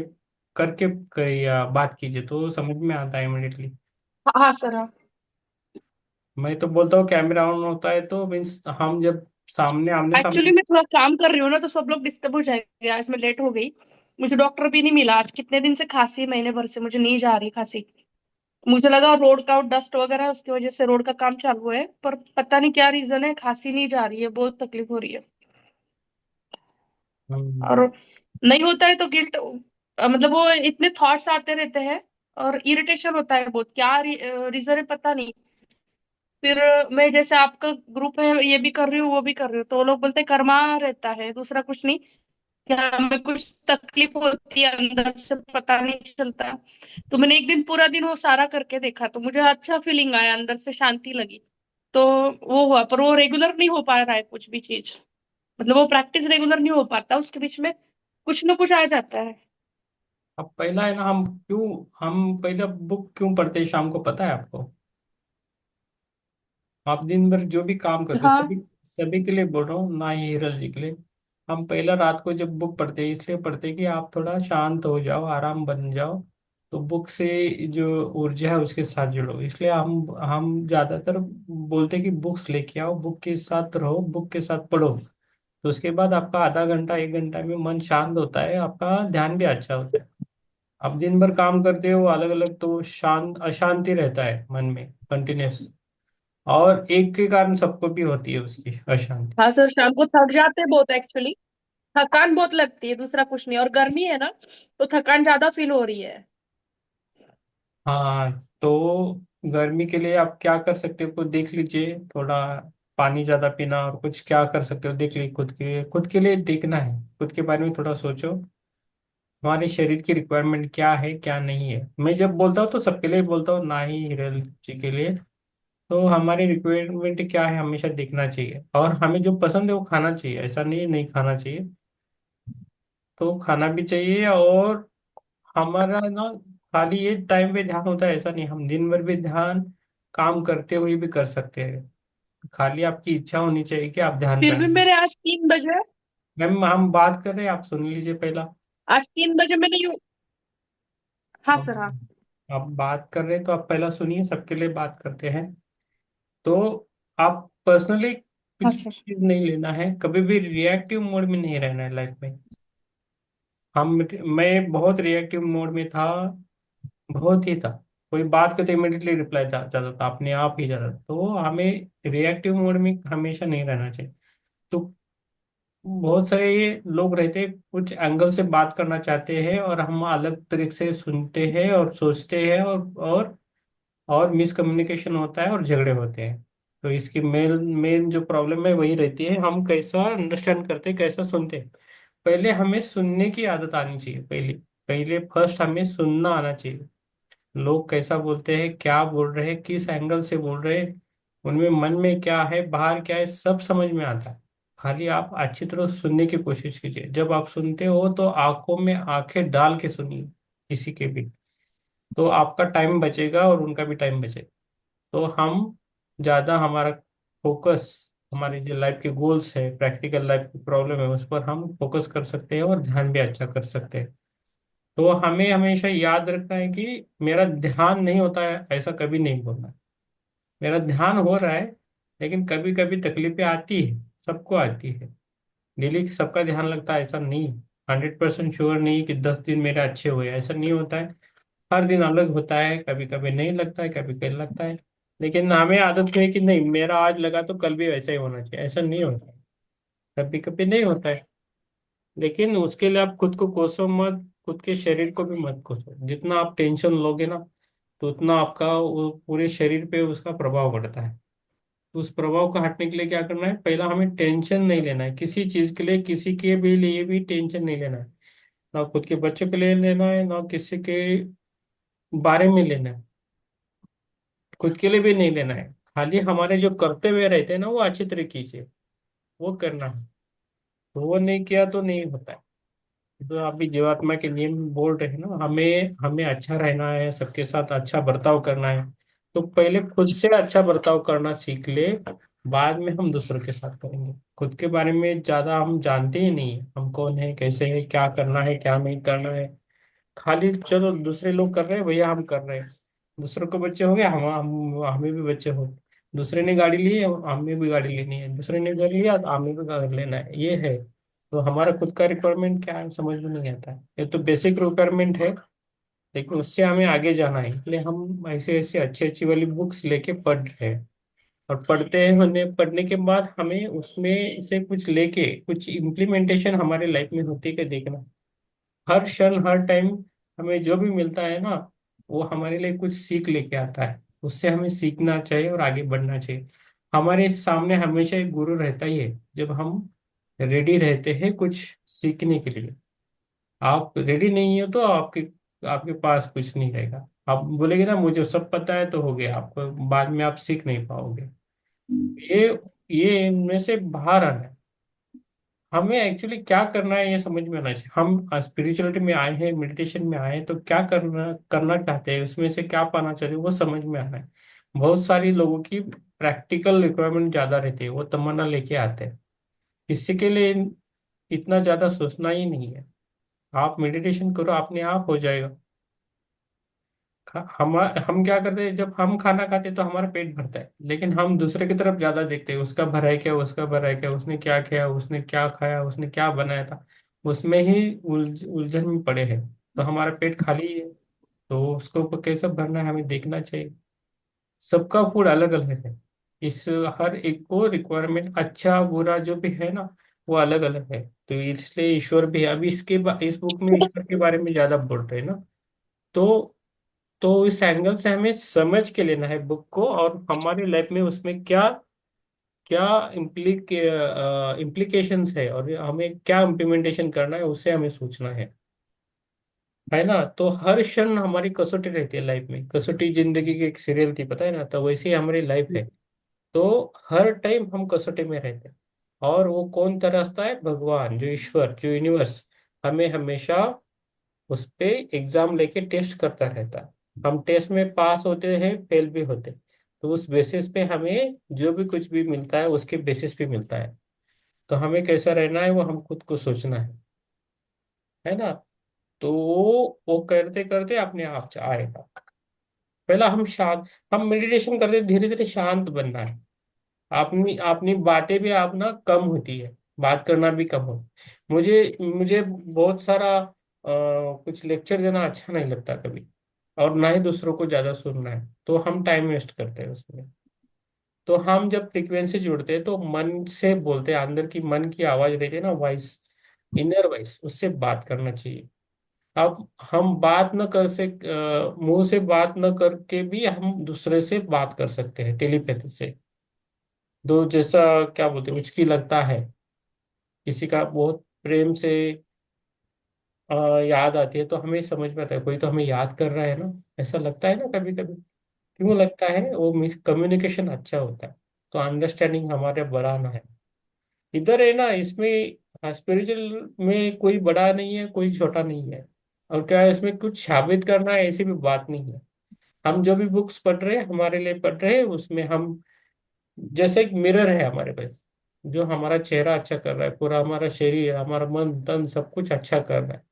S1: करके करिए, बात कीजिए तो समझ में आता है इमिडिएटली।
S7: हाँ सर, हाँ।
S1: मैं तो बोलता हूँ कैमरा ऑन होता है तो मीन्स हम जब सामने आमने
S7: एक्चुअली
S1: सामने।
S7: मैं थोड़ा काम कर रही हूँ ना, तो सब लोग डिस्टर्ब हो जाएंगे, आज मैं लेट हो गई। मुझे डॉक्टर भी नहीं मिला आज, कितने दिन से खांसी है, महीने भर से मुझे नहीं जा रही खांसी। मुझे लगा रोड का डस्ट वगैरह है, उसकी वजह से रोड का काम चालू है, पर पता नहीं क्या रीजन है, खांसी नहीं जा रही है, बहुत तकलीफ हो रही है। और
S1: हम्म।
S7: नहीं होता है तो गिल्ट, मतलब वो इतने थॉट्स आते रहते हैं, और इरिटेशन होता है बहुत, क्या रीजन है पता नहीं। फिर मैं जैसे आपका ग्रुप है, ये भी कर रही हूँ वो भी कर रही हूँ, तो वो लोग बोलते हैं कर्मा रहता है, दूसरा कुछ नहीं। क्या हमें कुछ तकलीफ होती है अंदर से, पता नहीं चलता। तो मैंने एक दिन पूरा दिन वो सारा करके देखा, तो मुझे अच्छा फीलिंग आया, अंदर से शांति लगी। तो वो हुआ, पर वो रेगुलर नहीं हो पा रहा है कुछ भी चीज, मतलब वो प्रैक्टिस रेगुलर नहीं हो पाता, उसके बीच में कुछ ना कुछ आ जाता है।
S1: अब पहला है ना, हम पहला बुक क्यों पढ़ते हैं शाम को, पता है आपको? आप दिन भर जो भी काम करते हो,
S7: हाँ
S1: सभी सभी के लिए बोल रहा हूँ, ना ही हिरल जी के लिए। हम पहला रात को जब बुक पढ़ते हैं इसलिए पढ़ते हैं कि आप थोड़ा शांत हो जाओ, आराम बन जाओ, तो बुक से जो ऊर्जा है उसके साथ जुड़ो, इसलिए हम ज्यादातर बोलते हैं कि बुक्स लेके आओ, बुक के साथ रहो, बुक के साथ पढ़ो। तो उसके बाद आपका आधा घंटा 1 घंटा में मन शांत होता है, आपका ध्यान भी अच्छा होता है। आप दिन भर काम करते हो अलग अलग, तो शांत अशांति रहता है मन में कंटिन्यूस, और एक के कारण सबको भी होती है उसकी अशांति।
S7: हाँ सर, शाम को थक जाते हैं बहुत एक्चुअली, थकान बहुत लगती है, दूसरा कुछ नहीं, और गर्मी है ना, तो थकान ज्यादा फील हो रही है।
S1: हाँ। तो गर्मी के लिए आप क्या कर सकते हो, खुद देख लीजिए, थोड़ा पानी ज्यादा पीना, और कुछ क्या कर सकते हो देख लीजिए, खुद के लिए देखना है, खुद के बारे में थोड़ा सोचो, हमारे शरीर की रिक्वायरमेंट क्या है क्या नहीं है। मैं जब बोलता हूँ तो सबके लिए बोलता हूँ, ना ही हिरल जी के लिए। तो हमारी रिक्वायरमेंट क्या है हमेशा देखना चाहिए, और हमें जो पसंद है वो खाना चाहिए, ऐसा नहीं है नहीं खाना चाहिए, तो खाना भी चाहिए। और हमारा ना खाली ये टाइम पे ध्यान होता है ऐसा नहीं, हम दिन भर भी ध्यान काम करते हुए भी कर सकते हैं, खाली आपकी इच्छा होनी चाहिए कि आप ध्यान
S7: फिर भी
S1: करें।
S7: मेरे आज 3 बजे,
S1: मैम हम बात कर रहे हैं, आप सुन लीजिए पहला।
S7: आज 3 बजे मैंने यू, हाँ
S1: अब
S7: सर, हाँ।
S1: आप बात कर रहे हैं तो आप पहला सुनिए, सबके लिए बात करते हैं। तो आप पर्सनली
S7: हाँ
S1: कुछ
S7: सर।
S1: चीज नहीं लेना है, कभी भी रिएक्टिव मोड में नहीं रहना है लाइफ में। हम मैं बहुत रिएक्टिव मोड में था, बहुत ही था, कोई बात करते इमिडिएटली रिप्लाई जाता था, अपने आप ही जाता था, तो हमें रिएक्टिव मोड में हमेशा नहीं रहना चाहिए। तो बहुत सारे ये लोग रहते हैं, कुछ एंगल से बात करना चाहते हैं और हम अलग तरीके से सुनते हैं और सोचते हैं, और मिसकम्युनिकेशन होता है और झगड़े होते हैं। तो इसकी मेन मेन जो प्रॉब्लम है वही रहती है, हम कैसा अंडरस्टैंड करते हैं, कैसा सुनते हैं। पहले हमें सुनने की आदत आनी चाहिए, पहले पहले फर्स्ट हमें सुनना आना चाहिए। लोग कैसा बोलते हैं, क्या बोल रहे हैं, किस एंगल से बोल रहे हैं, उनमें मन में क्या है बाहर क्या है, सब समझ में आता है। खाली आप अच्छी तरह सुनने की कोशिश कीजिए, जब आप सुनते हो तो आंखों में आंखें डाल के सुनिए किसी के भी, तो आपका टाइम बचेगा और उनका भी टाइम बचेगा। तो हम ज़्यादा हमारा फोकस, हमारे जो लाइफ के गोल्स है, प्रैक्टिकल लाइफ की प्रॉब्लम है, उस पर हम फोकस कर सकते हैं और ध्यान भी अच्छा कर सकते हैं। तो हमें हमेशा याद रखना है कि मेरा ध्यान नहीं होता है, ऐसा कभी नहीं बोलना है। मेरा ध्यान हो रहा है, लेकिन कभी कभी तकलीफें आती है, सबको आती है। डेली सबका ध्यान लगता है ऐसा नहीं। 100% श्योर नहीं कि 10 दिन मेरे अच्छे हुए, ऐसा नहीं होता है। हर दिन अलग होता है, कभी कभी नहीं लगता है, कभी कभी लगता है। लेकिन हमें आदत है कि नहीं, मेरा आज लगा तो कल भी वैसा ही होना चाहिए, ऐसा नहीं होता है। कभी कभी नहीं होता है। लेकिन उसके लिए आप खुद को कोसो मत, खुद के शरीर को भी मत कोसो। जितना आप टेंशन लोगे ना, तो उतना आपका वो पूरे शरीर पे उसका प्रभाव पड़ता है। तो उस प्रभाव को हटने के लिए क्या करना है, पहला हमें टेंशन नहीं लेना है किसी चीज के लिए, किसी के भी लिए भी टेंशन नहीं लेना है। ना खुद के बच्चों के लिए लेना है, ना किसी के बारे में लेना है, खुद के लिए भी नहीं लेना है। खाली हमारे जो करते हुए रहते हैं ना, वो अच्छी तरीके से वो करना है। तो वो नहीं किया तो नहीं होता है। तो आप भी जीवात्मा के नियम बोल रहे हैं ना, हमें हमें अच्छा रहना है, सबके साथ अच्छा बर्ताव करना है। तो पहले खुद से अच्छा बर्ताव करना सीख ले, बाद में हम दूसरों के साथ करेंगे। खुद के बारे में ज्यादा हम जानते ही नहीं है, हम कौन है, कैसे है, क्या करना है, क्या नहीं करना है। खाली चलो दूसरे लोग कर रहे हैं भैया, हम कर रहे हैं। दूसरों को बच्चे हो गए, हमें भी बच्चे हो। दूसरे ने गाड़ी ली है, हमें भी गाड़ी लेनी है। दूसरे ने घर लिया तो हमें भी घर लेना है, ये है। तो हमारा खुद का रिक्वायरमेंट क्या है समझ में नहीं आता है। ये तो बेसिक रिक्वायरमेंट है, लेकिन उससे हमें आगे जाना है। इसलिए हम ऐसे ऐसे अच्छी अच्छी वाली बुक्स लेके पढ़ रहे हैं। और पढ़ते हैं, उन्हें पढ़ने के बाद हमें उसमें से कुछ लेके कुछ इम्प्लीमेंटेशन हमारे लाइफ में होती है कि देखना। हर क्षण हर टाइम हमें जो भी मिलता है ना, वो हमारे लिए कुछ सीख लेके आता है। उससे हमें सीखना चाहिए और आगे बढ़ना चाहिए। हमारे सामने हमेशा एक गुरु रहता ही है, जब हम रेडी रहते हैं कुछ सीखने के लिए। आप रेडी नहीं हो तो आपके आपके पास कुछ नहीं रहेगा। आप बोलेगे ना मुझे सब पता है तो हो गया, आपको बाद में आप सीख नहीं पाओगे। ये ये इनमें से बाहर आना है। हमें एक्चुअली क्या करना है ये समझ में आना चाहिए। हम स्पिरिचुअलिटी में आए हैं, मेडिटेशन में आए हैं, तो क्या करना करना चाहते हैं, उसमें से क्या पाना चाहते हैं, वो समझ में आना है। बहुत सारी लोगों की प्रैक्टिकल रिक्वायरमेंट ज्यादा रहती है, वो तमन्ना लेके आते हैं। किसी के लिए इतना ज्यादा सोचना ही नहीं है। आप मेडिटेशन करो, अपने आप हो जाएगा। हम क्या करते हैं, जब हम खाना खाते हैं तो हमारा पेट भरता है, लेकिन हम दूसरे की तरफ ज्यादा देखते हैं। उसका भरा है क्या, उसका भरा है क्या, उसने क्या किया, उसने क्या खाया, उसने क्या बनाया था। उसमें ही उलझन में पड़े हैं। तो हमारा पेट खाली है, तो उसको कैसे भरना है हमें देखना चाहिए। सबका फूड अलग अलग है। इस हर एक को रिक्वायरमेंट अच्छा बुरा जो भी है ना, वो अलग अलग है। तो इसलिए ईश्वर भी अभी इस बुक में ईश्वर के बारे में ज्यादा बोल रहे हैं ना। तो इस एंगल से हमें समझ के लेना है बुक को, और हमारी लाइफ में उसमें क्या क्या इम्प्लीकेशंस है, और हमें क्या इम्प्लीमेंटेशन करना है, उससे हमें सोचना है ना। तो हर क्षण हमारी कसौटी रहती है लाइफ में। कसौटी जिंदगी की एक सीरियल थी, पता है ना, तो वैसे ही हमारी लाइफ है। तो हर टाइम हम कसौटी में रहते हैं। और वो कौन तरसता है, भगवान, जो ईश्वर, जो यूनिवर्स हमें हमेशा उस पे एग्जाम लेके टेस्ट करता रहता है। हम टेस्ट में पास होते हैं, फेल भी होते हैं। तो उस बेसिस पे हमें जो भी कुछ भी मिलता है उसके बेसिस पे मिलता है। तो हमें कैसा रहना है वो हम खुद को सोचना है ना। तो वो करते करते अपने आप से आएगा। पहला हम मेडिटेशन करते धीरे धीरे शांत बनना है। अपनी अपनी बातें भी आप ना कम होती है, बात करना भी कम हो। मुझे मुझे बहुत सारा कुछ लेक्चर देना अच्छा नहीं लगता कभी। और ना ही दूसरों को ज्यादा सुनना है, तो हम टाइम वेस्ट करते हैं उसमें। तो हम जब फ्रीक्वेंसी जुड़ते हैं तो मन से बोलते हैं, अंदर की मन की आवाज रहती है ना, वॉइस, इनर वॉइस, उससे बात करना चाहिए। अब हम बात न कर मुंह से बात न करके भी हम दूसरे से बात कर सकते हैं टेलीपैथी से। दो जैसा क्या बोलते हैं, उचकी लगता है, किसी का बहुत प्रेम से याद आती है, तो हमें समझ में आता है कोई तो हमें याद कर रहा है ना, ऐसा लगता है ना कभी कभी। क्यों लगता है, वो मिस कम्युनिकेशन अच्छा होता है। तो अंडरस्टैंडिंग हमारे बढ़ाना है। इधर है ना, इसमें स्पिरिचुअल में कोई बड़ा नहीं है, कोई छोटा नहीं है। और क्या है, इसमें कुछ साबित करना है ऐसी भी बात नहीं है। हम जो भी बुक्स पढ़ रहे हैं हमारे लिए पढ़ रहे हैं, उसमें हम जैसे एक मिरर है हमारे पास, जो हमारा चेहरा अच्छा कर रहा है, पूरा हमारा शरीर, हमारा मन तन सब कुछ अच्छा कर रहा है।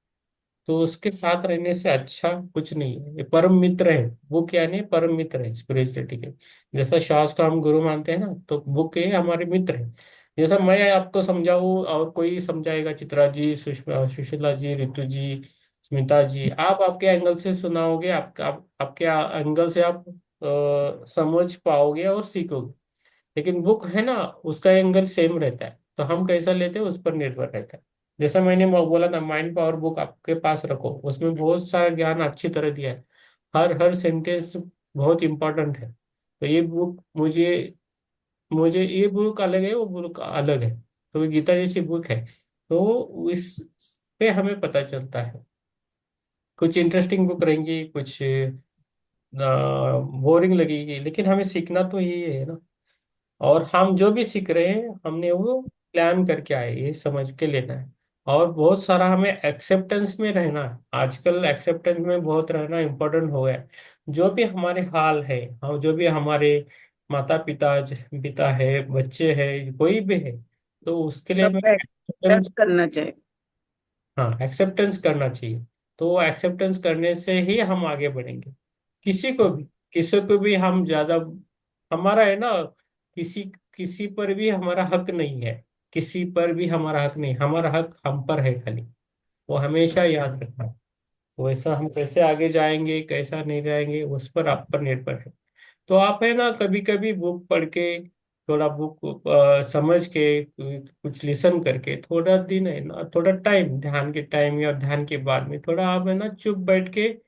S1: तो उसके साथ रहने से अच्छा कुछ नहीं है। ये परम मित्र है, वो क्या नहीं, परम मित्र है स्पिरिचुअलिटी के। जैसा श्वास को हम गुरु मानते हैं ना, तो वो के हमारे मित्र है। जैसा मैं आपको समझाऊं और कोई समझाएगा, चित्रा जी, सुषमा, सुशीला जी, रितु जी, स्मिता जी, आप आपके एंगल से सुनाओगे, आपके एंगल से आप समझ पाओगे और सीखोगे। लेकिन बुक है ना, उसका एंगल सेम रहता है, तो हम कैसा लेते हैं उस पर निर्भर रहता है। जैसा मैंने बोला था, माइंड पावर बुक आपके पास रखो, उसमें बहुत सारा ज्ञान अच्छी तरह दिया है। हर हर सेंटेंस बहुत इंपॉर्टेंट है। तो ये बुक मुझे मुझे ये बुक अलग है, वो बुक अलग है। तो ये गीता जैसी बुक है, तो इस पे हमें पता चलता है। कुछ इंटरेस्टिंग बुक रहेंगी, कुछ बोरिंग लगेगी, लेकिन हमें सीखना तो यही है ना। और हम जो भी सीख रहे हैं, हमने वो प्लान करके आए, ये समझ के लेना है। और बहुत सारा हमें एक्सेप्टेंस में रहना है। आजकल एक्सेप्टेंस में बहुत रहना इम्पोर्टेंट हो गया है। जो भी हमारे हाल है, हम जो भी हमारे माता पिता पिता है, बच्चे हैं, कोई भी है, तो उसके लिए हमें
S4: सबका
S1: एक्सेप्टेंस,
S4: एक्सेप्ट करना चाहिए।
S1: हाँ एक्सेप्टेंस करना चाहिए। तो वो एक्सेप्टेंस करने से ही हम आगे बढ़ेंगे। किसी को भी किसी को भी हम ज्यादा, हमारा है ना, किसी किसी पर भी हमारा हक नहीं है। किसी पर भी हमारा हक नहीं, हमारा हक हम पर है खाली। वो हमेशा याद रखना। वैसा हम कैसे आगे जाएंगे, कैसा नहीं जाएंगे, उस पर आप पर निर्भर है। तो आप है ना, कभी कभी बुक पढ़ के, थोड़ा बुक समझ के, कुछ लिसन करके, थोड़ा दिन है ना, थोड़ा टाइम, ध्यान के टाइम या ध्यान के बाद में थोड़ा आप है ना चुप बैठ के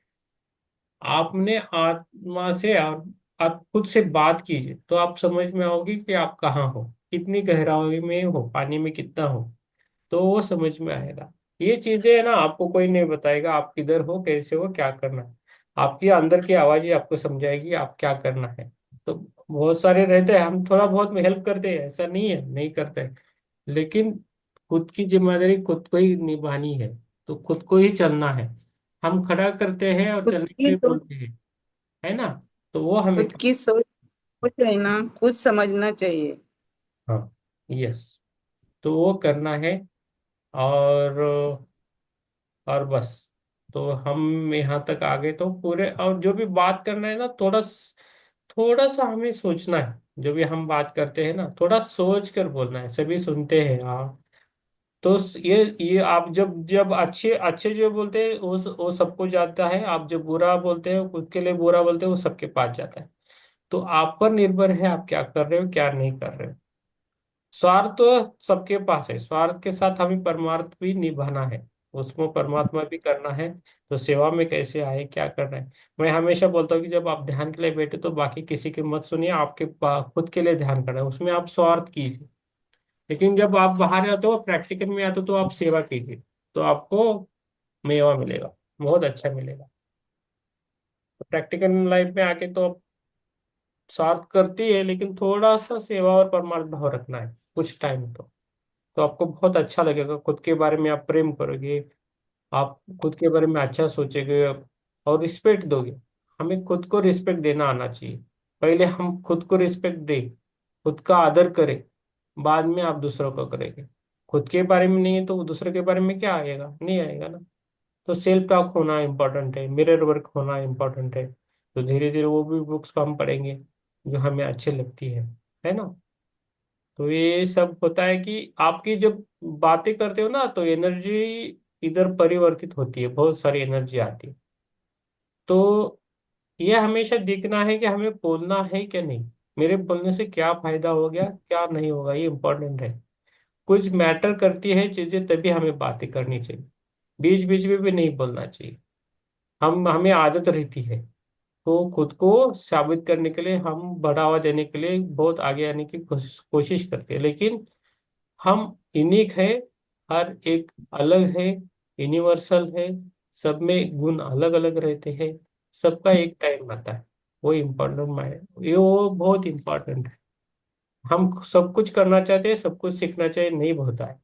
S1: आपने आत्मा से आप खुद से बात कीजिए, तो आप समझ में आओगे कि आप कहाँ हो, कितनी गहराई में हो, पानी में कितना हो। तो वो समझ में आएगा। ये चीजें है ना, आपको कोई नहीं बताएगा आप किधर हो, कैसे हो, क्या करना है। आपकी अंदर की आवाज ही आपको समझाएगी आप क्या करना है। तो बहुत सारे रहते हैं, हम थोड़ा बहुत हेल्प करते हैं, ऐसा नहीं है नहीं करते हैं, लेकिन खुद की जिम्मेदारी खुद को ही निभानी है। तो खुद को ही चलना है। हम खड़ा करते हैं और
S4: खुद
S1: चलने के
S4: की
S1: लिए
S4: सोच,
S1: बोलते हैं, है ना। तो वो हमें,
S4: खुद की सोच कुछ है ना, खुद समझना चाहिए।
S1: हाँ, यस, तो वो करना है। और बस। तो हम यहाँ तक आ गए तो पूरे, और जो भी बात करना है ना, थोड़ा सा हमें सोचना है। जो भी हम बात करते हैं ना, थोड़ा सोच कर बोलना है। सभी सुनते हैं, हाँ। तो ये आप जब जब अच्छे अच्छे जो बोलते हैं वो सबको जाता है। आप जब बुरा बोलते हैं, खुद के लिए बुरा बोलते हैं, वो सबके पास जाता है। तो आप पर निर्भर है, आप क्या कर रहे हो, क्या नहीं कर रहे हो। स्वार्थ तो सबके पास है, स्वार्थ के साथ हमें परमार्थ भी निभाना है, उसको परमात्मा भी करना है। तो सेवा में कैसे आए, क्या करना है। मैं हमेशा बोलता हूँ कि जब आप ध्यान के लिए बैठे तो बाकी किसी की मत सुनिए, आपके खुद के लिए ध्यान करना है, उसमें आप स्वार्थ कीजिए। लेकिन जब आप बाहर आते हो, प्रैक्टिकल में आते हो, तो आप सेवा कीजिए, तो आपको मेवा मिलेगा, बहुत अच्छा मिलेगा। तो प्रैक्टिकल लाइफ में आके तो स्वार्थ करती है, लेकिन थोड़ा सा सेवा और परमार्थ भाव रखना है कुछ टाइम। तो आपको बहुत अच्छा लगेगा, खुद के बारे में आप प्रेम करोगे, आप खुद के बारे में अच्छा सोचोगे और रिस्पेक्ट दोगे। हमें खुद को रिस्पेक्ट देना आना चाहिए। पहले हम खुद को रिस्पेक्ट दें, खुद का आदर करें, बाद में आप दूसरों को करेंगे। खुद के बारे में नहीं है तो दूसरे के बारे में क्या आएगा, नहीं आएगा ना। तो सेल्फ टॉक होना इम्पोर्टेंट है, मिरर वर्क होना इम्पोर्टेंट है। तो धीरे धीरे वो भी बुक्स को हम पढ़ेंगे जो हमें अच्छी लगती है ना। तो ये सब होता है कि आपकी जब बातें करते हो ना, तो एनर्जी इधर परिवर्तित होती है, बहुत सारी एनर्जी आती है। तो ये हमेशा देखना है कि हमें बोलना है क्या नहीं, मेरे बोलने से क्या फायदा हो गया, क्या नहीं होगा, ये इम्पोर्टेंट है। कुछ मैटर करती है चीजें, तभी हमें बातें करनी चाहिए। बीच बीच में भी नहीं बोलना चाहिए। हमें आदत रहती है, तो खुद को साबित करने के लिए, हम बढ़ावा देने के लिए बहुत आगे आने की कोशिश करते हैं, लेकिन हम यूनिक है। हर एक अलग है, यूनिवर्सल है। सब में गुण अलग अलग रहते हैं। सबका एक टाइम आता है, वो इम्पोर्टेंट माइंड, ये वो बहुत इम्पोर्टेंट है। हम सब कुछ करना चाहते हैं, सब कुछ सीखना चाहिए, नहीं होता है।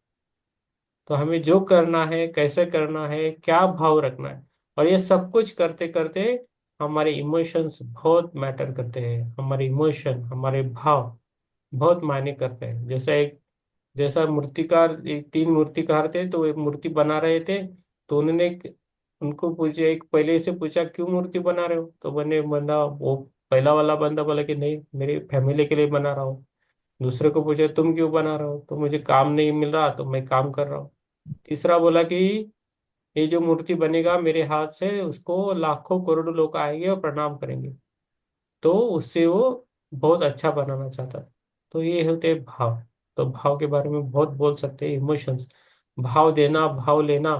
S1: तो हमें जो करना है, कैसे करना है, क्या भाव रखना है, और ये सब कुछ करते करते हमारे इमोशंस बहुत मैटर करते हैं। हमारे इमोशन, हमारे भाव बहुत मायने करते हैं। जैसा मूर्तिकार, एक तीन मूर्तिकार थे, तो एक मूर्ति बना रहे थे। तो उन्होंने उनको पूछे, एक पहले से पूछा क्यों मूर्ति बना रहे हो, तो बंदा वो पहला वाला बंदा बोला कि नहीं, मेरी फैमिली के लिए बना रहा हूँ। दूसरे को पूछे तुम क्यों बना रहे हो, तो मुझे काम नहीं मिल रहा तो मैं काम कर रहा हूँ। तीसरा बोला कि ये जो मूर्ति बनेगा मेरे हाथ से, उसको लाखों करोड़ों लोग आएंगे और प्रणाम करेंगे, तो उससे वो बहुत अच्छा बनाना चाहता है। तो ये होते हैं भाव। तो भाव के बारे में बहुत बोल सकते हैं, इमोशंस। भाव देना, भाव लेना,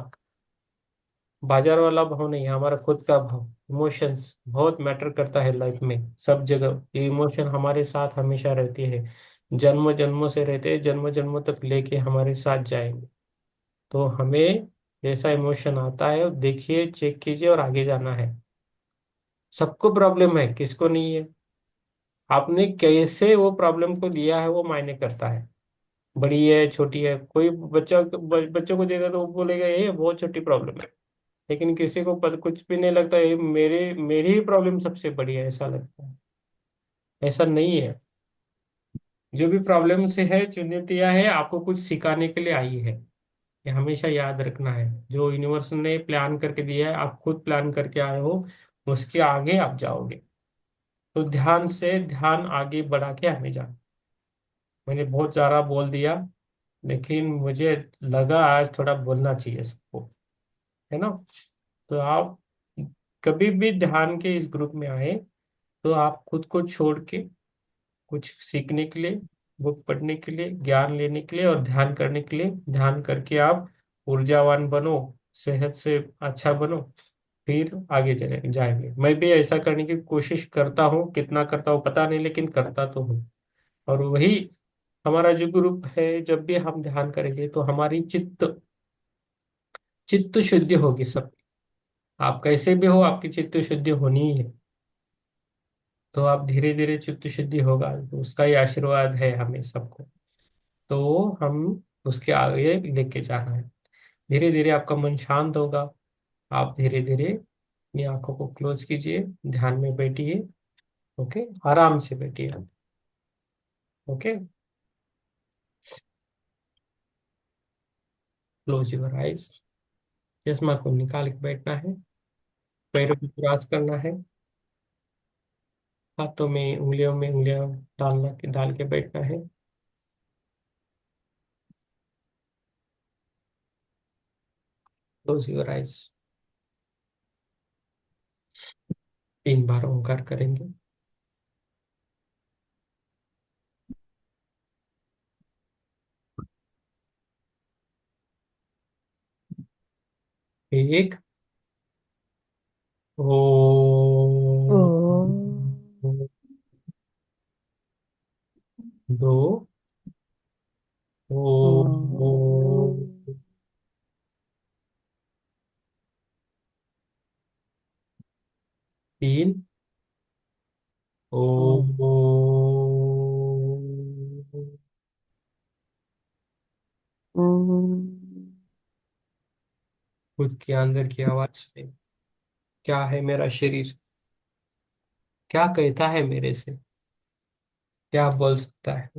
S1: बाजार वाला भाव नहीं, हमारा खुद का भाव। इमोशंस बहुत मैटर करता है लाइफ में, सब जगह ये इमोशन हमारे साथ हमेशा रहती है। जन्म जन्मों से रहते हैं, जन्म जन्मों तक लेके हमारे साथ जाएंगे। तो हमें जैसा इमोशन आता है देखिए, चेक कीजिए और आगे जाना है। सबको प्रॉब्लम है, किसको नहीं है। आपने कैसे वो प्रॉब्लम को लिया है वो मायने करता है। बड़ी है छोटी है, कोई बच्चों को देगा तो वो बोलेगा ये बहुत छोटी प्रॉब्लम है। लेकिन किसी को कुछ भी नहीं लगता, ये मेरी ही प्रॉब्लम सबसे बड़ी है, ऐसा लगता है। ऐसा नहीं है। जो भी प्रॉब्लम से है, चुनौतियां है, आपको कुछ सिखाने के लिए आई है। ये हमेशा याद रखना है। जो यूनिवर्स ने प्लान करके दिया है, आप खुद प्लान करके आए हो, उसके आगे आप जाओगे। तो ध्यान से ध्यान आगे बढ़ा के हमें जाना। मैंने बहुत ज्यादा बोल दिया, लेकिन मुझे लगा आज थोड़ा बोलना चाहिए सबको, है ना। तो आप कभी भी ध्यान के इस ग्रुप में आए, तो आप खुद को छोड़ के कुछ सीखने के लिए, बुक पढ़ने के लिए, ज्ञान लेने के लिए और ध्यान करने के लिए, ध्यान करके आप ऊर्जावान बनो, सेहत से अच्छा बनो, फिर आगे चले जाएंगे। मैं भी ऐसा करने की कोशिश करता हूँ, कितना करता हूँ पता नहीं, लेकिन करता तो हूँ। और वही हमारा जो ग्रुप है, जब भी हम ध्यान करेंगे तो हमारी चित्त चित्त शुद्धि होगी सब। आप कैसे भी हो, आपकी चित्त शुद्धि होनी ही है। तो आप धीरे धीरे चित्त शुद्धि होगा, तो उसका ही आशीर्वाद है हमें सबको। तो हम उसके आगे लेके जाना है। धीरे धीरे आपका मन शांत होगा। आप धीरे धीरे अपनी आंखों को क्लोज कीजिए, ध्यान में बैठिए। ओके, आराम से बैठिए। Okay, close your eyes. चश्मा को निकाल के बैठना है। पैरों को क्रॉस करना है। हाथों में उंगलियों में उंगलियां डाल के बैठना है। Close your eyes. 3 बार ओंकार करेंगे। एक, ओ,
S2: ओ,
S1: 2,
S2: ओ,
S1: ओ, 3,
S2: ओ,
S1: ओ,
S6: ओम।
S1: खुद के अंदर की आवाज सुने। क्या है मेरा शरीर, क्या कहता है मेरे से, क्या बोल सकता है।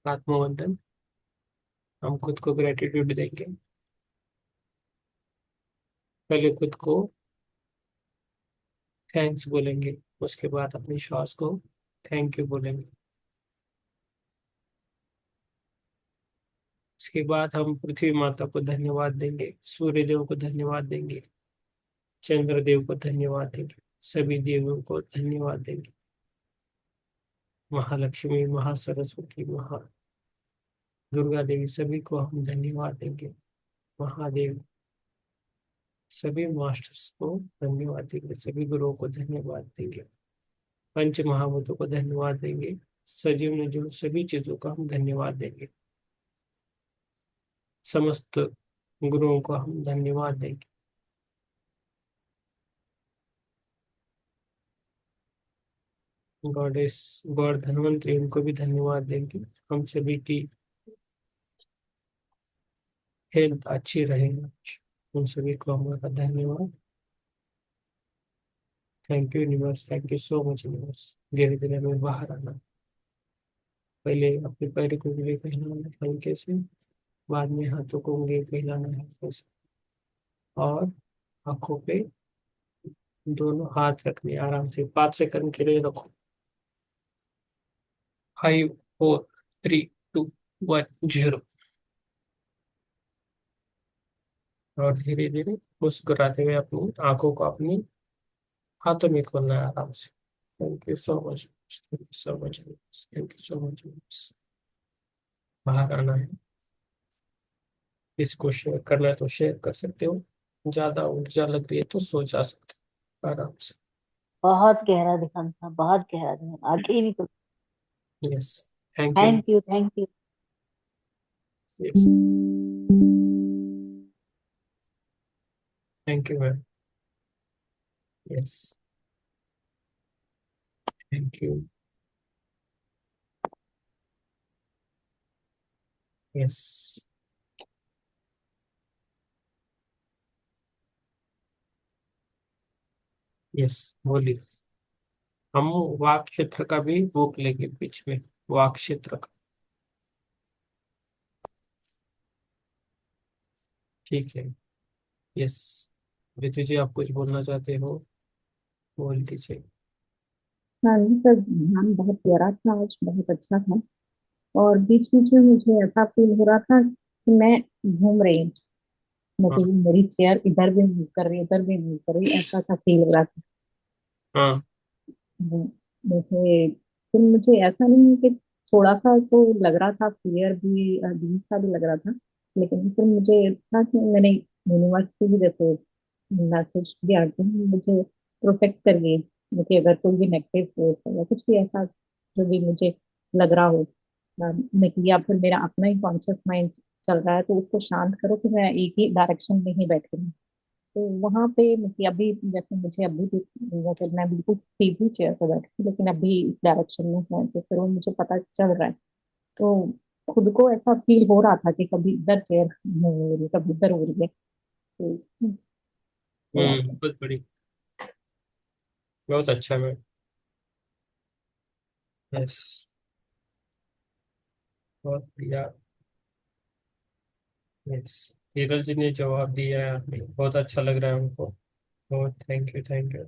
S1: आत्मवंदन। हम खुद को ग्रेटिट्यूड देंगे। पहले खुद को थैंक्स बोलेंगे, उसके बाद अपनी श्वास को थैंक यू बोलेंगे। उसके बाद हम पृथ्वी माता को धन्यवाद देंगे, सूर्य देव को धन्यवाद देंगे, चंद्र देव को धन्यवाद देंगे, सभी देवों को धन्यवाद देंगे। महालक्ष्मी, महासरस्वती, महा दुर्गा देवी, सभी को हम धन्यवाद देंगे। महादेव, सभी मास्टर्स को धन्यवाद देंगे, सभी गुरुओं को धन्यवाद देंगे। पंच महाभूतों को धन्यवाद देंगे। सजीव ने जो सभी चीजों का हम धन्यवाद देंगे। समस्त गुरुओं को हम धन्यवाद देंगे। गॉडेस, गॉड धन्वंतरी, उनको भी धन्यवाद देंगे। हम सभी की हेल्थ अच्छी रहेगी, उन सभी को हमारा धन्यवाद। Thank you universe, thank you so much universe. धीरे धीरे हमें बाहर आना। पहले अपने पैर को उंगली फैलाना हल्के से, बाद में हाथों को उंगली फैलाना हल्के से, और आंखों पे दोनों हाथ रखने आराम से 5 सेकंड के लिए रखो। 5, 4, 3, 2, 1, 0। और धीरे धीरे मुस्कुराते हुए अपनी आंखों को अपनी हाथों में खोलना है आराम से। Thank you so much, thank you so much, thank you so much. बाहर आना है। इसको शेयर करना है तो शेयर कर सकते हो। ज्यादा ऊर्जा लग रही है तो सो जा सकते हो आराम से।
S2: बहुत गहरा ध्यान था, बहुत गहरा ध्यान, आगे ही निकल।
S1: Yes, thank you.
S2: Thank you, thank you.
S1: Yes, thank you ma'am. Yes, thank you. Yes, yes, बोलिए। हम वाक क्षेत्र का भी बुक लेंगे बीच में, वाक क्षेत्र का। ठीक है। यस, रितु जी, आप कुछ बोलना चाहते हो? बोल दीजिए।
S3: हाँ जी सर, ध्यान बहुत प्यारा था आज, बहुत अच्छा था। और बीच बीच में मुझे ऐसा फील हो रहा था कि मैं घूम रही हूँ,
S1: हाँ,
S3: मतलब मेरी चेयर इधर भी मूव कर रही है, उधर भी मूव कर रही है, ऐसा सा फील हो रहा था।
S1: हाँ।
S3: वो- मुझे फिर मुझे ऐसा नहीं है कि थोड़ा सा तो लग रहा था, फियर भी अजीब सा भी लग रहा था, लेकिन फिर मुझे था कि मैंने यूनिवर्सिटी भी जैसे मैसेज दिया कि मुझे प्रोटेक्ट करिए, मुझे अगर कोई भी नेगेटिव सोच है या कुछ भी ऐसा जो भी मुझे लग रहा हो, मैं या फिर मेरा अपना ही कॉन्शियस माइंड चल रहा है, तो उसको शांत करो कि मैं एक ही डायरेक्शन में ही बैठी हूँ। तो वहां पे मुझे अभी, जैसे मुझे अभी भी, जैसे मैं बिल्कुल सीधी चेयर पर बैठी हूँ लेकिन अभी इस डायरेक्शन में है, तो फिर वो मुझे पता चल रहा है। तो खुद को ऐसा फील हो रहा था कि कभी इधर चेयर मूव हो रही है, कभी इधर हो रही है। तो थोड़ा सा
S1: बहुत बड़ी, बहुत अच्छा मैम। यस, बहुत बढ़िया। यस, हीरल जी ने जवाब दिया है आपने, बहुत अच्छा लग रहा है हमको। बहुत thank you, thank you.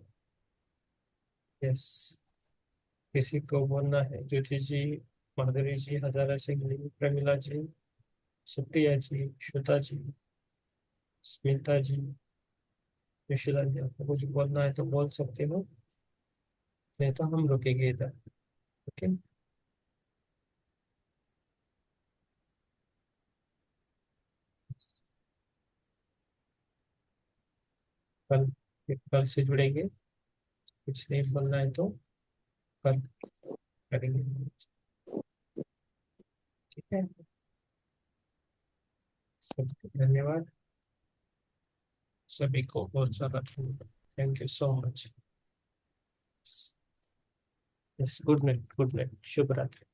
S1: Yes, किसी को बोलना है? ज्योति जी, माधुरी जी, हजारा सिंह जी, प्रमिला जी, सुप्रिया जी, श्वेता जी, स्मिता जी, सुशीला जी, आपको कुछ बोलना है तो बोल सकते हो, नहीं तो हम रुकेंगे इधर। ओके। कल, कल से जुड़ेंगे। कुछ नहीं बोलना है तो कल करेंगे। ठीक है, सबको धन्यवाद। सभी को बहुत सारा धन्यवाद। Thank you so much. Yes, good night, good night, शुभ रात्रि।